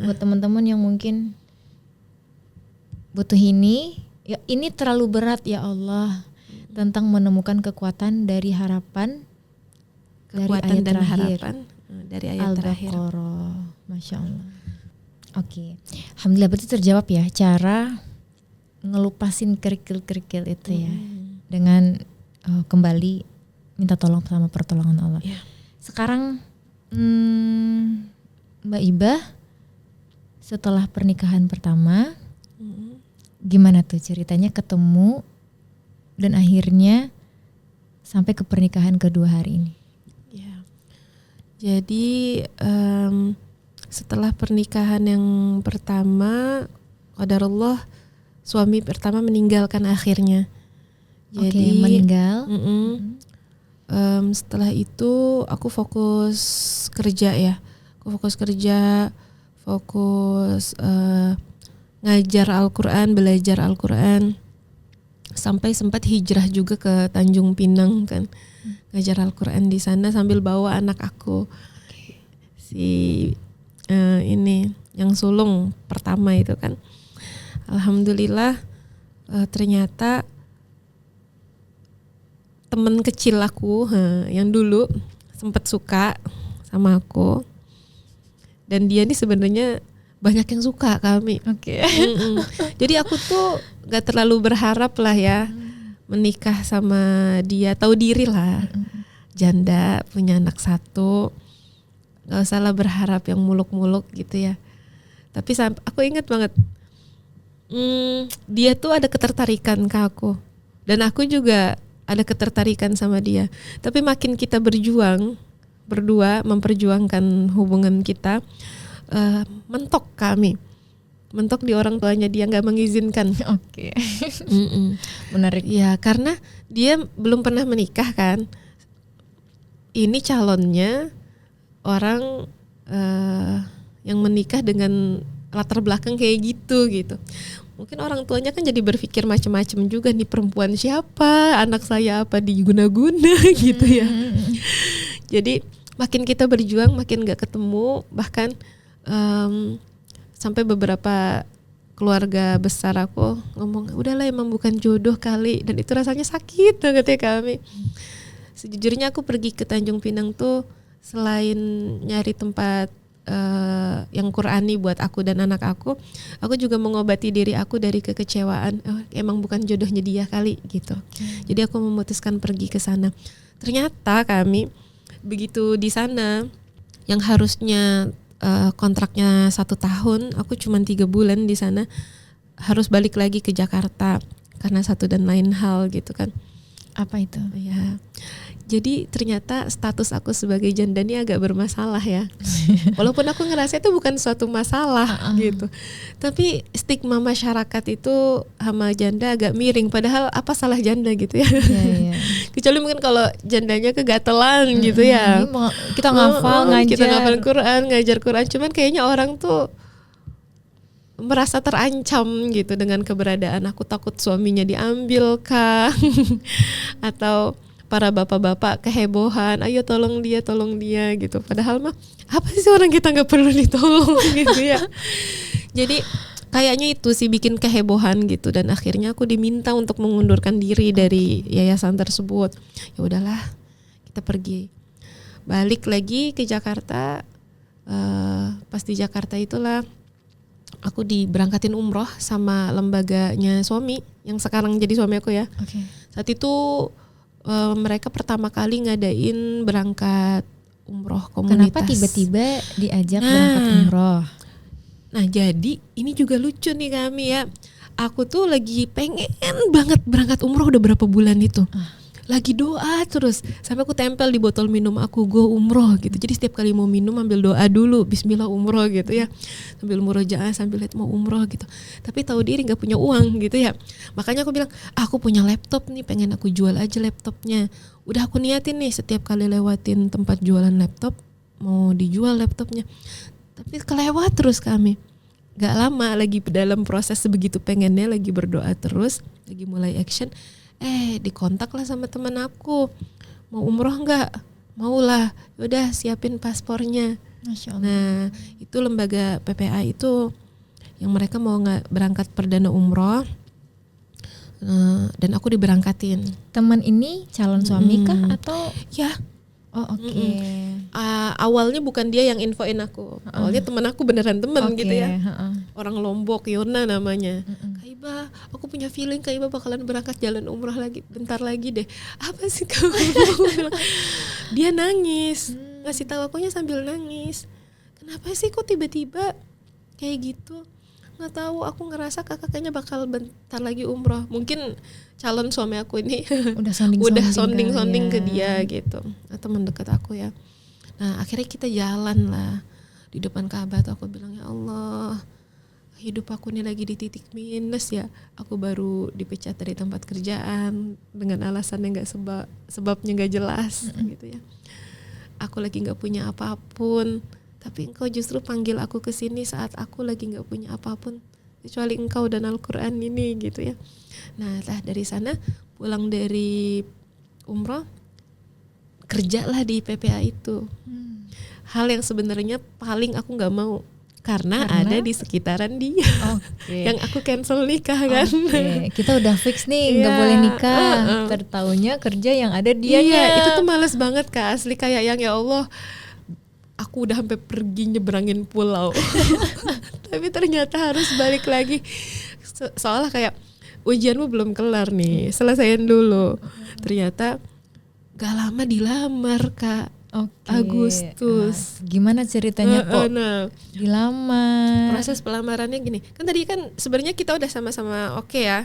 buat teman-teman yang mungkin butuh ini. Ya, ini terlalu berat ya Allah, tentang menemukan kekuatan dari harapan Kekuatan dari ayat dan terakhir. harapan dari ayat terakhir. Al-Baqarah, Masya Allah. Oke, alhamdulillah berarti terjawab ya cara ngelupasin kerikil-kerikil itu ya, dengan kembali minta tolong sama pertolongan Allah. Ya. Sekarang Mbak Ibah setelah pernikahan pertama, gimana tuh ceritanya ketemu dan akhirnya sampai ke pernikahan kedua hari ini? Ya. Jadi setelah pernikahan yang pertama, qadarullah suami pertama meninggalkan akhirnya. Jadi meninggal. Setelah itu aku fokus kerja ya. Aku fokus kerja, fokus ngajar Al-Quran, belajar Al-Quran. Sampai sempat hijrah juga ke Tanjung Pinang kan. Ngajar Al-Quran di sana sambil bawa anak aku. Si ini yang sulung pertama itu kan. Alhamdulillah ternyata temen kecil aku yang dulu sempat suka sama aku, dan dia nih sebenarnya banyak yang suka kami. Oke. Jadi aku tuh gak terlalu berharap lah ya menikah sama dia, tahu diri lah, janda punya anak 1, gak usah lah berharap yang muluk-muluk gitu ya. Tapi aku ingat banget dia tuh ada ketertarikan ke aku, dan aku juga ada ketertarikan sama dia. Tapi makin kita berjuang berdua memperjuangkan hubungan kita, mentok di orang tuanya, dia nggak mengizinkan. Oke. Menarik. Ya karena dia belum pernah menikah kan. Ini calonnya orang yang menikah dengan latar belakang kayak gitu. Mungkin orang tuanya kan jadi berpikir macam-macam juga, nih perempuan siapa, anak saya apa diguna-guna gitu ya. Jadi makin kita berjuang makin gak ketemu, bahkan sampai beberapa keluarga besar aku ngomong udahlah emang bukan jodoh kali, dan itu rasanya sakit banget ya kami. Sejujurnya aku pergi ke Tanjung Pinang tuh selain nyari tempat yang Qur'ani buat aku dan anak aku juga mengobati diri aku dari kekecewaan. Emang bukan jodohnya dia kali gitu. Jadi aku memutuskan pergi ke sana. Ternyata kami begitu di sana, yang harusnya kontraknya 1 tahun, aku cuma 3 bulan di sana, harus balik lagi ke Jakarta karena satu dan lain hal gitu kan. Apa itu? Ya. Jadi ternyata status aku sebagai janda ini agak bermasalah ya. Walaupun aku ngerasa itu bukan suatu masalah gitu. Tapi stigma masyarakat itu sama janda agak miring. Padahal apa salah janda gitu ya. Yeah. Kecuali mungkin kalau jandanya kegatelan gitu ya. Kita ngafal, ngajar. Kita ngafal Quran, ngajar Quran. Cuman kayaknya orang tuh merasa terancam gitu dengan keberadaan aku, takut suaminya diambil kah. Atau para bapak-bapak kehebohan, ayo tolong dia gitu. Padahal mah apa sih orang kita nggak perlu ditolong gitu ya. Jadi kayaknya itu sih bikin kehebohan gitu, dan akhirnya aku diminta untuk mengundurkan diri dari yayasan tersebut. Ya udahlah, kita pergi. Balik lagi ke Jakarta. Pas di Jakarta itulah aku diberangkatin umroh sama lembaganya suami yang sekarang jadi suami aku ya. Saat itu mereka pertama kali ngadain berangkat umroh komunitas. Kenapa tiba-tiba diajak berangkat umroh? Nah jadi ini juga lucu nih kami ya. Aku tuh lagi pengen banget berangkat umroh udah berapa bulan itu. Lagi doa terus, sampai aku tempel di botol minum aku, go umroh gitu. Jadi setiap kali mau minum ambil doa dulu, bismillah umroh gitu ya. Sambil murojaah sambil lihat mau umroh gitu. Tapi tahu diri gak punya uang gitu ya. Makanya aku bilang, aku punya laptop nih, pengen aku jual aja laptopnya. Udah aku niatin nih setiap kali lewatin tempat jualan laptop, mau dijual laptopnya. Tapi kelewat terus kami. Gak lama lagi dalam proses sebegitu pengennya, lagi berdoa terus, lagi mulai action. Dikontak lah sama teman aku, mau umroh nggak? Mau lah, udah siapin paspornya. Masya Allah. Nah itu lembaga PPA itu yang mereka mau berangkat perdana umroh, dan aku diberangkatin. Teman ini calon suami kah atau? Ya. Oh oke. Awalnya bukan dia yang infoin aku. Awalnya teman aku beneran teman gitu ya. Orang Lombok, Yona namanya. Kak Iba, aku punya feeling Kak Iba bakalan berangkat jalan umroh lagi bentar lagi deh. Apa sih kamu? Dia nangis. Ngasih tahu akunya sambil nangis. Kenapa sih kok tiba-tiba kayak gitu? Nggak tahu, aku ngerasa kakak kayaknya bakal bentar lagi umroh. Mungkin calon suami aku ini udah sonding ke dia gitu, teman dekat aku ya. Nah akhirnya kita jalan lah di depan Ka'bah tuh, aku bilang ya Allah, hidup aku ini lagi di titik minus ya. Aku baru dipecat dari tempat kerjaan dengan alasan yang sebabnya nggak jelas gitu ya. Aku lagi nggak punya apapun, tapi engkau justru panggil aku ke sini saat aku lagi nggak punya apapun kecuali engkau dan Al-Quran ini gitu ya. Nah dari sana pulang dari umroh, kerjalah di PPA itu. Hal yang sebenarnya paling aku nggak mau karena ada di sekitaran dia. Yang aku cancel nikah kan. Kita udah fix nih nggak boleh nikah. Tertaunya kerja yang ada dianya. Iya, itu tuh males banget Kak, asli kayak yang ya Allah, aku udah sampai pergi nyeberangin pulau. Tapi ternyata harus balik lagi. Soalnya kayak ujianmu belum kelar nih, selesaiin dulu. Ternyata gak lama dilamar Kak. Agustus. Gimana ceritanya kok dilamar? Proses pelamarannya gini, kan tadi kan sebenarnya kita udah sama-sama oke ya.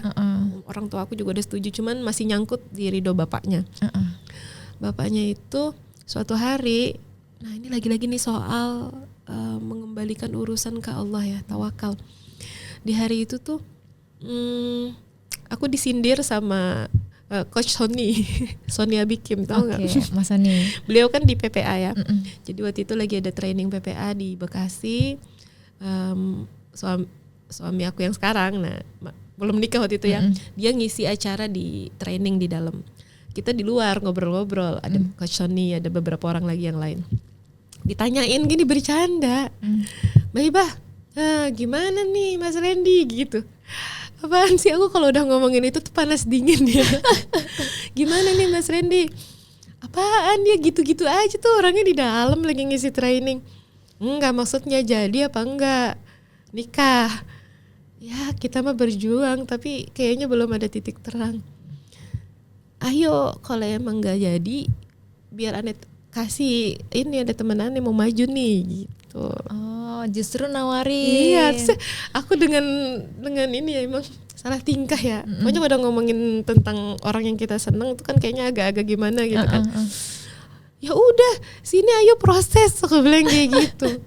Orang tua aku juga udah setuju, cuman masih nyangkut di ridho bapaknya. Bapaknya itu suatu hari, nah ini lagi-lagi nih soal mengembalikan urusan ke Allah ya, tawakal. Di hari itu tuh aku disindir sama Coach Sony Abikim, tahu nggak? Mas Sony. Beliau kan di PPA ya. Jadi waktu itu lagi ada training PPA di Bekasi. Suami aku yang sekarang, nah belum nikah waktu itu ya. Dia ngisi acara di training di dalam. Kita di luar ngobrol-ngobrol. Ada Coach Sony, ada beberapa orang lagi yang lain. Ditanyain gini bercanda, Mbak Ibah, gimana nih Mas Randy gitu. Apaan sih, aku kalau udah ngomongin itu tuh panas dingin ya. Gimana nih Mas Randy? Apaan dia gitu-gitu aja tuh, orangnya di dalam lagi ngisi training. Enggak, maksudnya jadi apa enggak nikah. Ya kita mah berjuang, tapi kayaknya belum ada titik terang. Ayo kalau emang enggak jadi, biar Ane kasih ini, ada teman Ane mau maju nih gitu. Oh, justru nawarin. Iya, terus aku dengan ini ya emang salah tingkah ya. Pokoknya udah ngomongin tentang orang yang kita seneng itu kan kayaknya agak-agak gimana gitu kan. Ya udah, sini ayo proses, aku bilang kayak gitu.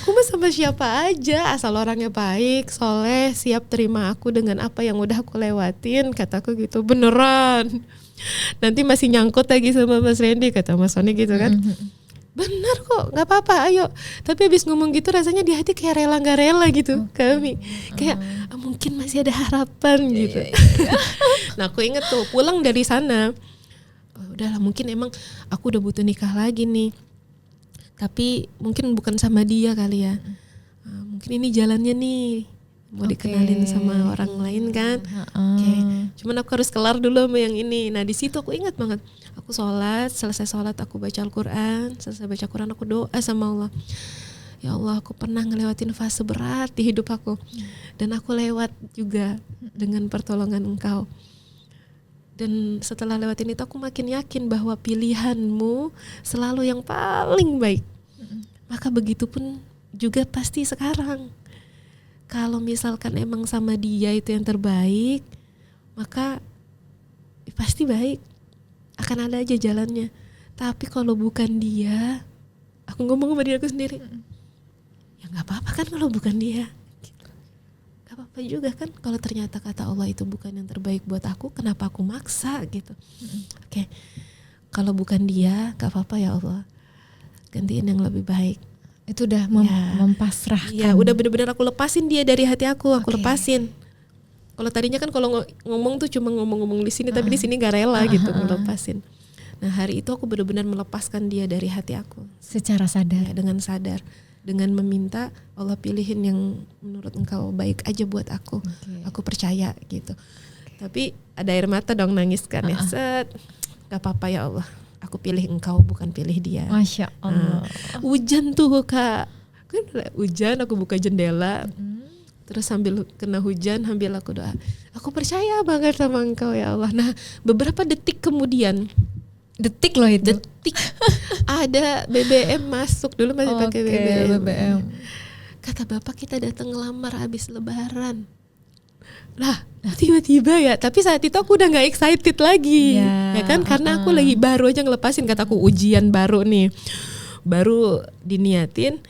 Aku mah sama siapa aja, asal orangnya baik, soleh, siap terima aku dengan apa yang udah aku lewatin, kataku gitu. Beneran. Nanti masih nyangkut lagi sama Mas Randy, kata Mas Sony gitu kan. Bener kok, nggak apa-apa, ayo. Tapi habis ngomong gitu rasanya di hati kayak rela nggak rela gitu kami. Kayak mungkin masih ada harapan gitu. Nah aku inget tuh pulang dari sana. Udahlah mungkin emang aku udah butuh nikah lagi nih, tapi mungkin bukan sama dia kali ya. Mungkin ini jalannya nih, mau dikenalin sama orang lain kan. Cuman aku harus kelar dulu sama yang ini. Nah di situ aku ingat banget, aku sholat, selesai sholat aku baca Al-Quran, selesai baca Quran aku doa sama Allah. Ya Allah, aku pernah ngelewatin fase berat di hidup aku, dan aku lewat juga dengan pertolongan Engkau. Dan setelah lewatin itu aku makin yakin bahwa pilihanmu selalu yang paling baik. Maka begitupun juga pasti sekarang. Kalau misalkan emang sama dia itu yang terbaik, maka pasti baik. Akan ada aja jalannya. Tapi kalau bukan dia, aku ngomong sama diri aku sendiri, ya gak apa-apa kan kalau bukan dia. Apa juga kan kalau ternyata kata Allah itu bukan yang terbaik buat aku, kenapa aku maksa gitu. Oke. Kalau bukan dia, gak apa-apa ya Allah, gantiin yang lebih baik. Itu udah mempasrahkan. Ya udah benar-benar aku lepasin dia dari hati aku lepasin. Kalau tadinya kan kalau ngomong tuh cuma ngomong-ngomong di sini, tapi di sini gak rela gitu ngelepasin. Nah hari itu aku benar-benar melepaskan dia dari hati aku secara sadar, ya, dengan sadar, dengan meminta Allah pilihin yang menurut Engkau baik aja buat aku. Aku percaya gitu. Tapi ada air mata dong, nangis kan ya. Set, gak apa-apa ya Allah, aku pilih Engkau bukan pilih dia. Masya Allah. Hujan tuh Kak, kan hujan, aku buka jendela, terus sambil kena hujan sambil aku doa, aku percaya banget sama Engkau ya Allah. Nah beberapa detik kemudian, detik loh itu, ada BBM masuk, dulu masih pakai BBM. Kata bapak kita datang ngelamar habis lebaran. Lah tiba-tiba ya, tapi saat itu aku udah gak excited lagi ya kan, karena aku lagi baru aja ngelepasin, kataku ujian baru nih, baru diniatin,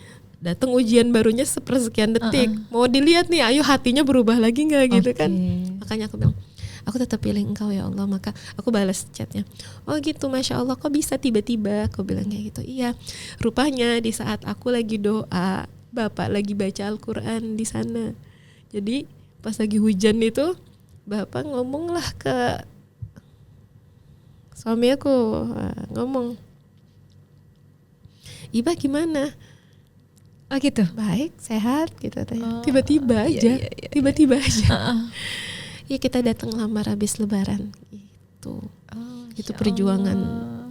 datang ujian barunya sepersekian detik, mau dilihat nih ayo hatinya berubah lagi gak gitu kan. Makanya aku bilang, aku tetap pilih Engkau ya Allah. Maka aku balas chatnya, oh gitu, Masya Allah, kok bisa tiba-tiba, aku bilang kayak gitu. Iya, rupanya di saat aku lagi doa, Bapak lagi baca Al-Quran di sana. Jadi pas lagi hujan itu, Bapak ngomonglah ke suami aku, ngomong, Iba gimana? Oh gitu, baik, sehat gitu. Tiba-tiba aja, tiba-tiba aja. Ya kita datang lamar habis lebaran gitu. Itu perjuangan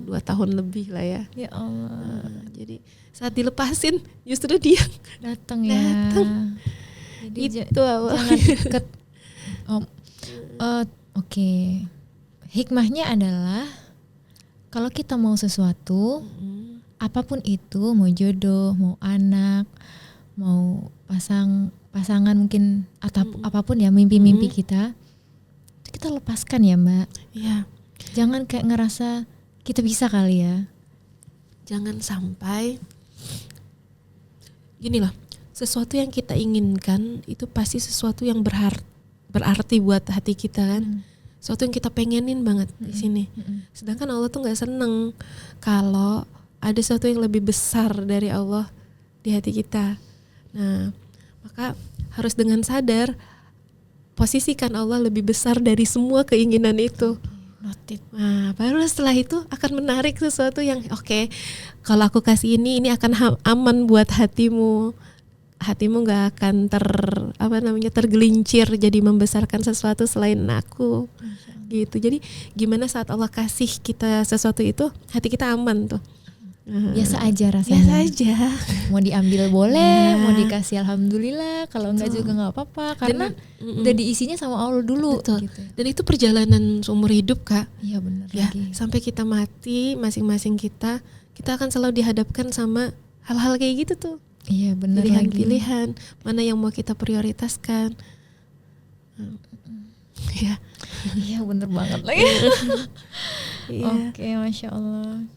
2 tahun lebih lah ya. Ya Allah. Jadi saat dilepasin justru dia datang ya. Jadi itu awal. Jangan deket. Oke. Hikmahnya adalah kalau kita mau sesuatu, apapun itu, mau jodoh, mau anak, mau pasangan mungkin atau apapun ya, mimpi-mimpi kita lepaskan ya Mbak. Iya. Jangan kayak ngerasa kita bisa kali ya. Jangan sampai gini loh, sesuatu yang kita inginkan itu pasti sesuatu yang berarti buat hati kita kan. Sesuatu yang kita pengenin banget di sini. Sedangkan Allah tuh nggak seneng kalau ada sesuatu yang lebih besar dari Allah di hati kita. Nah, maka harus dengan sadar posisikan Allah lebih besar dari semua keinginan itu. Nah, baru setelah itu akan menarik sesuatu yang oke, kalau aku kasih ini akan aman buat hatimu. Hatimu nggak akan tergelincir jadi membesarkan sesuatu selain aku. Gitu. Jadi gimana saat Allah kasih kita sesuatu itu, hati kita aman tuh. biasa aja rasanya. Biasa aja. Mau diambil boleh, Ya. mau dikasih alhamdulillah, kalau enggak Betul. juga nggak apa-apa karena Dan, udah diisinya sama Allah dulu. betul. Gitu. Dan itu perjalanan seumur hidup, Kak. Iya benar Ya, lagi. sampai kita mati, masing-masing kita akan selalu dihadapkan sama hal-hal kayak gitu tuh. Iya benar lagi. Pilihan-pilihan mana yang mau kita prioritaskan. Ya. Iya benar banget lagi. Iya. Oke, masya Allah.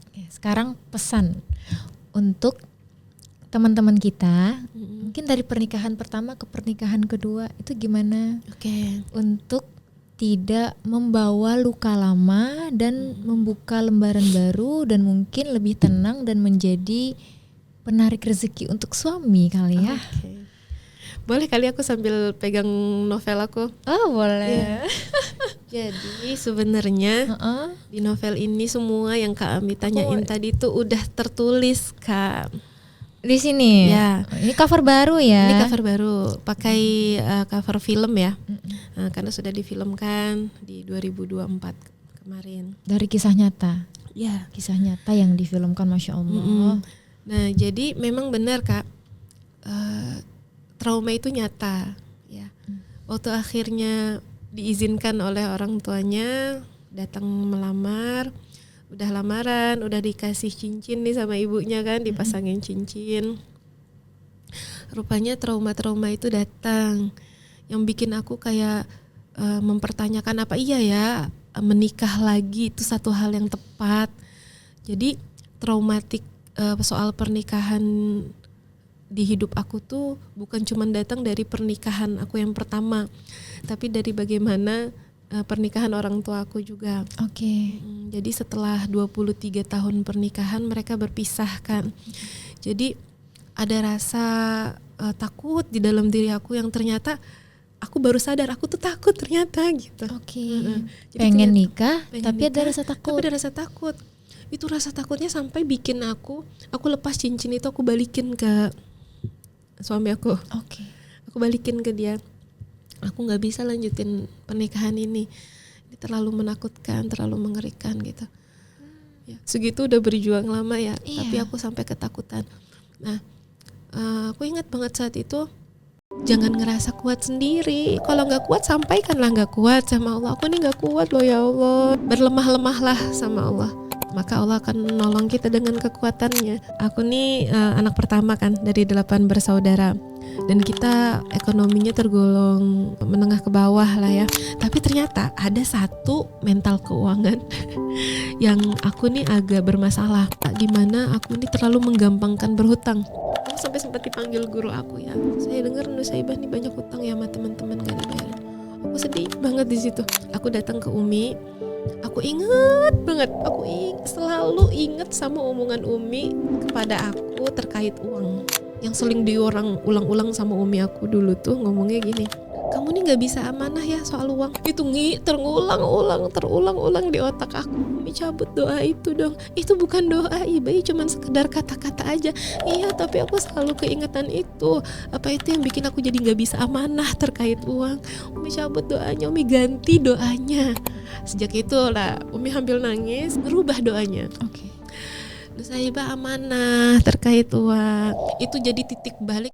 Oke, sekarang pesan untuk teman-teman kita, mungkin dari pernikahan pertama ke pernikahan kedua itu gimana Oke. untuk tidak membawa luka lama dan membuka lembaran baru dan mungkin lebih tenang dan menjadi penarik rezeki untuk suami kali ya. Oke. Boleh kali aku sambil pegang novel aku. Oh boleh. Jadi sebenarnya Heeh. di novel ini semua yang Kak Ami tanyain tadi tuh udah tertulis, Kak. Di sini. Ya. Ini cover baru ya. Ini cover baru, pakai cover film ya. Karena sudah difilmkan di 2024 kemarin. Dari kisah nyata. Ya. Kisah nyata yang difilmkan, masya Allah. Nah, jadi memang benar, Kak. Trauma itu nyata, ya. Waktu akhirnya diizinkan oleh orang tuanya datang melamar, udah lamaran, udah dikasih cincin nih sama ibunya kan, dipasangin cincin. Rupanya trauma-trauma itu datang, yang bikin aku kayak mempertanyakan apa iya ya menikah lagi itu satu hal yang tepat. Jadi traumatik soal pernikahan di hidup aku tuh bukan cuma datang dari pernikahan aku yang pertama, tapi dari bagaimana pernikahan orang tua aku juga. Oke. Jadi setelah 23 tahun pernikahan mereka berpisah kan. Jadi ada rasa takut di dalam diri aku yang ternyata aku baru sadar aku tuh takut ternyata gitu. Oke. Jadi Pengen ternyata- nikah, pengen tapi ada nikah, rasa takut. Tapi ada rasa takut. Itu rasa takutnya sampai bikin aku lepas cincin itu, aku balikin ke suami aku. Oke. Aku balikin ke dia. Aku nggak bisa lanjutin pernikahan ini. Ini terlalu menakutkan, terlalu mengerikan gitu. Ya, segitu udah berjuang lama ya, Iya. tapi aku sampai ketakutan. Nah, aku ingat banget saat itu, jangan ngerasa kuat sendiri. Kalau nggak kuat, sampaikanlah nggak kuat sama Allah. Aku nih nggak kuat loh ya Allah. Berlemah-lemahlah sama Allah. Maka Allah akan menolong kita dengan kekuatannya. Aku nih anak pertama kan dari 8 bersaudara. Dan kita ekonominya tergolong menengah ke bawah lah ya. Tapi ternyata ada satu mental keuangan yang aku nih agak bermasalah. Dimana aku nih terlalu menggampangkan berhutang. Aku sampai sempat dipanggil guru aku ya. Saya dengar Nusaibah nih banyak hutang ya sama teman-teman gak dibayarin. Aku sedih banget di situ. Aku datang ke Umi. Aku inget banget, selalu inget sama omongan Umi kepada aku terkait uang. Yang sering diulang-ulang sama Umi aku dulu tuh ngomongnya gini, kamu nih gak bisa amanah ya soal uang. Itu terulang-ulang di otak aku. Umi cabut doa itu dong. Itu bukan doa Ibai, cuman sekedar kata-kata aja. Iya, tapi aku selalu keingetan itu. Apa itu yang bikin aku jadi gak bisa amanah terkait uang. Umi cabut doanya, Umi ganti doanya. Sejak itu lah Umi hampir nangis, merubah doanya. Oke. Nusaibah amanah terkait uang. Itu jadi titik balik